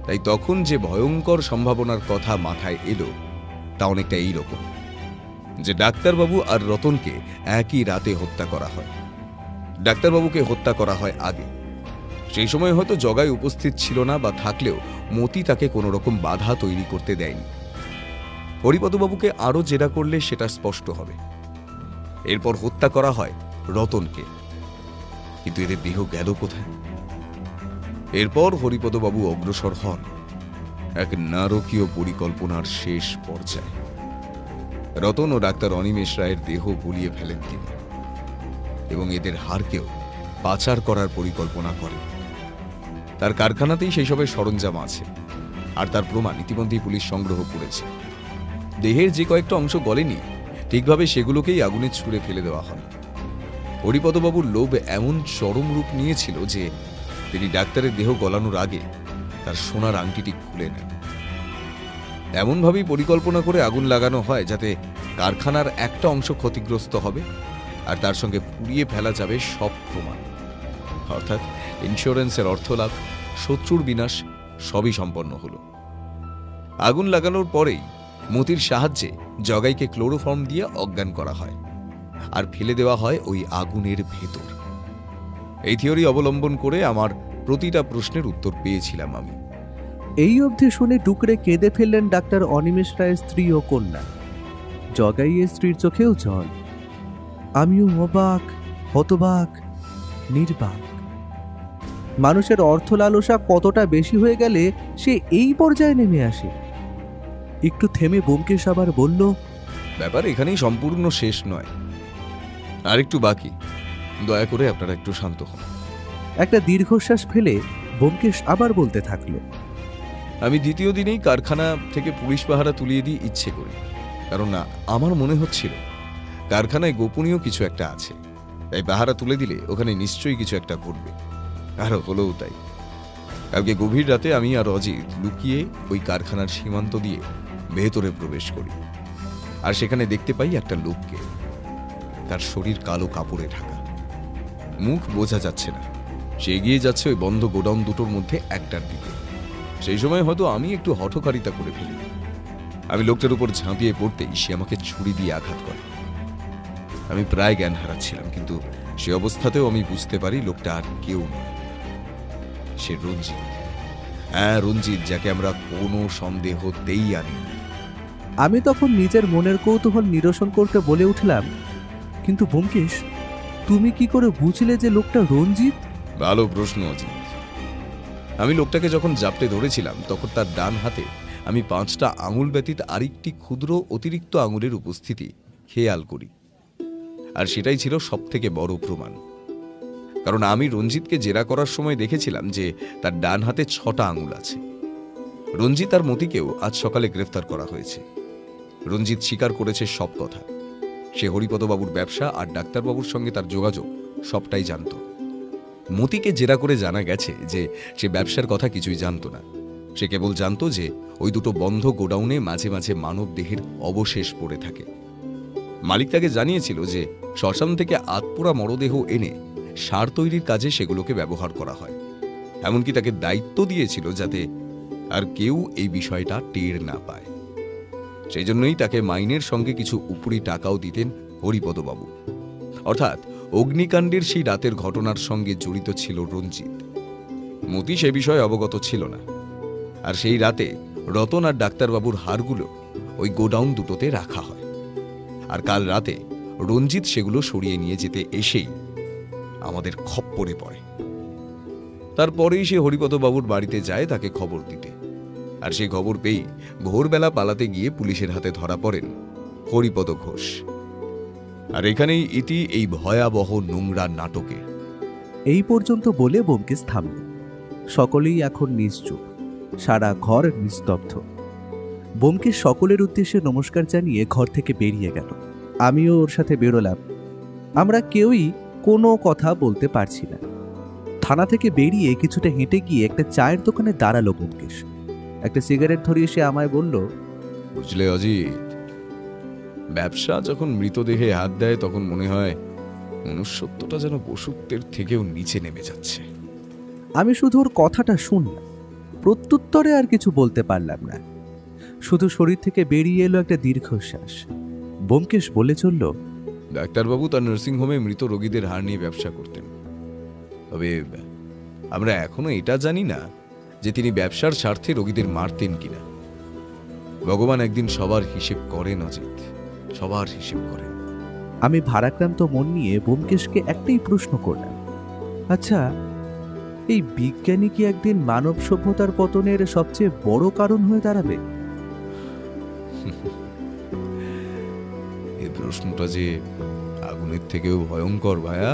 তাই তখন যে ভয়ঙ্কর সম্ভাবনার কথা মাথায় এলো তা অনেকটা এইরকম, যে ডাক্তারবাবু আর রতনকে একই রাতে হত্যা করা হয়। ডাক্তারবাবুকে হত্যা করা হয় আগে। সেই সময় হয়তো জগাই উপস্থিত ছিল না, বা থাকলেও মতি তাকে কোনো রকম বাধা তৈরি করতে দেয়নি। হরিপদবাবুকে আরো জেরা করলে সেটা স্পষ্ট হবে। এরপর হত্যা করা হয় রতনকে, কিন্তু এদের দেহ গেল কোথায়? এরপর হরিপদবাবু অগ্রসর হন এক নারকীয় পরিকল্পনার শেষ পর্যায়ে। রতন ও ডাক্তার অনিমেষ রায়ের দেহ গলিয়ে ফেলেন তিনি, এবং এদের হাড়কেও পাচার করার পরিকল্পনা করেন। তার কারখানাতেই সেই সবের সরঞ্জাম আছে, আর তার প্রমাণ ইতিমধ্যেই পুলিশ সংগ্রহ করেছে। দেহের যে কয়েকটা অংশ গলেনি ঠিকভাবে সেগুলোকেই আগুনে ছুঁড়ে ফেলে দেওয়া হয়। হরিপদবাবুর লোভ এমন চরম রূপ নিয়েছিল যে তিনি ডাক্তারের দেহ গলানোর আগে তার সোনার আংটিটি খুলে নেন। এমনভাবেই পরিকল্পনা করে আগুন লাগানো হয় যাতে কারখানার একটা অংশ ক্ষতিগ্রস্ত হবে আর তার সঙ্গে পুড়িয়ে ফেলা যাবে সব প্রমাণ। অর্থাৎ ইন্স্যুরেন্সের অর্থ লাভ, শত্রুর বিনাশ সবই সম্পন্ন হল। আগুন লাগানোর পরেই মতির সাহায্যে জগাইকে ক্লোরোফর্ম দিয়ে অজ্ঞান করা হয় আর ফেলে দেওয়া হয় ওই আগুনের ভেতর। এই থিওরি অবলম্বন করে আমার প্রতিটা প্রশ্নের উত্তর পেয়েছিলাম আমি। এই অবধি শুনে টুকরে কেঁদে ফেললেন ডাক্তার অনিমেষ রায়ের স্ত্রী ও কন্যা। জগাইয়ের স্ত্রীর চোখেও জল। আমিও অবাক, হতবাক, নির্বাক। মানুষের অর্থ লালসা কতটা বেশি হয়ে গেলে সে এই পর্যায়ে নেমে আসে। একটু থেমে ব্যোমকেশ আবার বলল, ব্যাপার এখানেই সম্পূর্ণ শেষ নয়, আর একটু বাকি। দয়া করে আপনারা একটু শান্ত হন। একটা দীর্ঘশ্বাস ফেলে ব্যোমকেশ আবার বলতে থাকলো, আমি দ্বিতীয় দিনেই কারখানা থেকে পুলিশ পাহারা তুলিয়ে দিই ইচ্ছে করি, কারণ না আমার মনে হচ্ছিল কারখানায় গোপনীয় কিছু একটা আছে, তাই পাহারা তুলে দিলে ওখানে নিশ্চয়ই কিছু একটা ঘটবে। আর হলেও তাই। কালকে গভীর রাতে আমি আর অজিত লুকিয়ে ওই কারখানার সীমান্ত দিয়ে ভেতরে প্রবেশ করি, আর সেখানে দেখতে পাই একটা লোককে। তার শরীর কালো কাপড়ে ঢাকা, মুখ বোঝা যাচ্ছে না। সে এগিয়ে যাচ্ছে ওই বন্ধ গোডাউন দুটোর মধ্যে একটার দিকে। সেই সময় হয়তো আমি একটু হঠকারিতা করে ফেলি। আমি লোকটার উপর ঝাঁপিয়ে পড়তেই সে আমাকে ছুরি দিয়ে আঘাত করে। আমি প্রায় জ্ঞান হারাচ্ছিলাম, কিন্তু সে অবস্থাতেও আমি বুঝতে পারি লোকটা আর কেউ নয়, সে রঞ্জিত। হ্যাঁ, রঞ্জিত, যাকে আমরা কোনো সন্দেহতেই আনি। আমি তখন নিজের মনের কৌতূহল নিরসন করতে বলে উঠলাম, কিন্তু ব্যোমকেশ, তুমি কি করে বুঝলে যে লোকটা রঞ্জিত? ভালো প্রশ্ন অজিত। আমি লোকটাকে যখন জাপটে ধরেছিলাম তখন তার ডান হাতে আমি 5টা আঙুল ব্যতীত আরেকটি ক্ষুদ্র অতিরিক্ত আঙুলের উপস্থিতি খেয়াল করি, আর সেটাই ছিল সব থেকে বড় প্রমাণ। কারণ আমি রঞ্জিতকে জেরা করার সময় দেখেছিলাম যে তার ডান হাতে 6টা আঙুল আছে, রঞ্জিত আর মতিকেও আজ সকালে গ্রেফতার করা হয়েছে। রঞ্জিত স্বীকার করেছে সব কথা। সে হরিপদবাবুর ব্যবসা আর ডাক্তারবাবুর সঙ্গে তার যোগাযোগ সবটাই জানত। মতিকে জেরা করে জানা গেছে যে সে ব্যবসার কথা কিছুই জানত না। সে কেবল জানত যে ওই দুটো বন্ধ গোডাউনে মাঝে মাঝে মানব দেহের অবশেষ পড়ে থাকে। মালিক তাকে জানিয়েছিল যে শ্মশান থেকে আতপোড়া মরদেহ এনে সার তৈরির কাজে সেগুলোকে ব্যবহার করা হয়। এমনকি তাকে দায়িত্ব দিয়েছিল যাতে আর কেউ এই বিষয়টা টের না পায়। সেই জন্যই তাকে মাইনের সঙ্গে কিছু উপরি টাকাও দিতেন হরিপদবাবু। অর্থাৎ অগ্নিকাণ্ডের সেই রাতের ঘটনার সঙ্গে জড়িত ছিল রঞ্জিত। মতি সে বিষয়ে অবগত ছিল না। আর সেই রাতে রতন আর ডাক্তারবাবুর হারগুলো ওই গোডাউন দুটোতে রাখা হয়। আর কাল রাতে রঞ্জিত সেগুলো সরিয়ে নিয়ে যেতে এসেই আমাদের খপ্পরে পড়ে। তারপরেই সে হরিপদবাবুর বাড়িতে যায় তাকে খবর দিতে। আর সেই খবর পেয়ে ভোরবেলা পালাতে গিয়ে পুলিশের হাতে ধরা পড়েন হরিপদ ঘোষ। আর এখানেই ইতি এই ভয়াবহ নোংরা নাটকের। এই পর্যন্ত বলে ব্যোমকেশ থামল। সকলেই এখন নিশ্চুপ, সারা ঘর নিস্তব্ধ। ব্যোমকেশ সকলের উদ্দেশ্যে নমস্কার জানিয়ে ঘর থেকে বেরিয়ে গেল। আমিও ওর সাথে বেরোলাম। আমরা কেউই কোনো কথা বলতে পারছি না। থানা থেকে বেরিয়ে কিছুটা হেঁটে গিয়ে একটা চায়ের দোকানে দাঁড়ালো ব্যোমকেশ। একটা সিগারেট ধরিয়ে সে আমায় বলল, বুঝলে অজিত, ব্যবসা যখন মৃতদেহে হাত দেয় তখন মনে হয় মনুষ্যত্বটা যেন পশুত্বের থেকেও নিচে নেমে যাচ্ছে। আমি শুধু ওর কথাটা শুনলাম, প্রত্যুত্তরে আর কিছু বলতে পারলাম না। শুধু শরীর থেকে বেরিয়ে এলো একটা দীর্ঘশ্বাস। ব্যোমকেশ বলে চলল, ডাক্তারবাবু তার নার্সিংহোমে মৃত রোগীদের হাড় নিয়ে ব্যবসা করতেন। তবে আমরা এখনো এটা জানি না যে তিনি ব্যবসার স্বার্থে রোগীদের মারতেন কিনা। ভগবান একদিন সবার হিসেব করেন অজিত, সবার হিসেব করেন। আমি ভারাক্রান্ত মন নিয়ে ব্যোমকেশকে একটাই প্রশ্ন করলাম, আচ্ছা, এই বিজ্ঞানী কি একদিন মানব সভ্যতার পতনের সবচেয়ে বড় কারণ হয়ে দাঁড়াবে? এই প্রশ্নটা যে আগুনের থেকেও ভয়ঙ্কর ভায়া।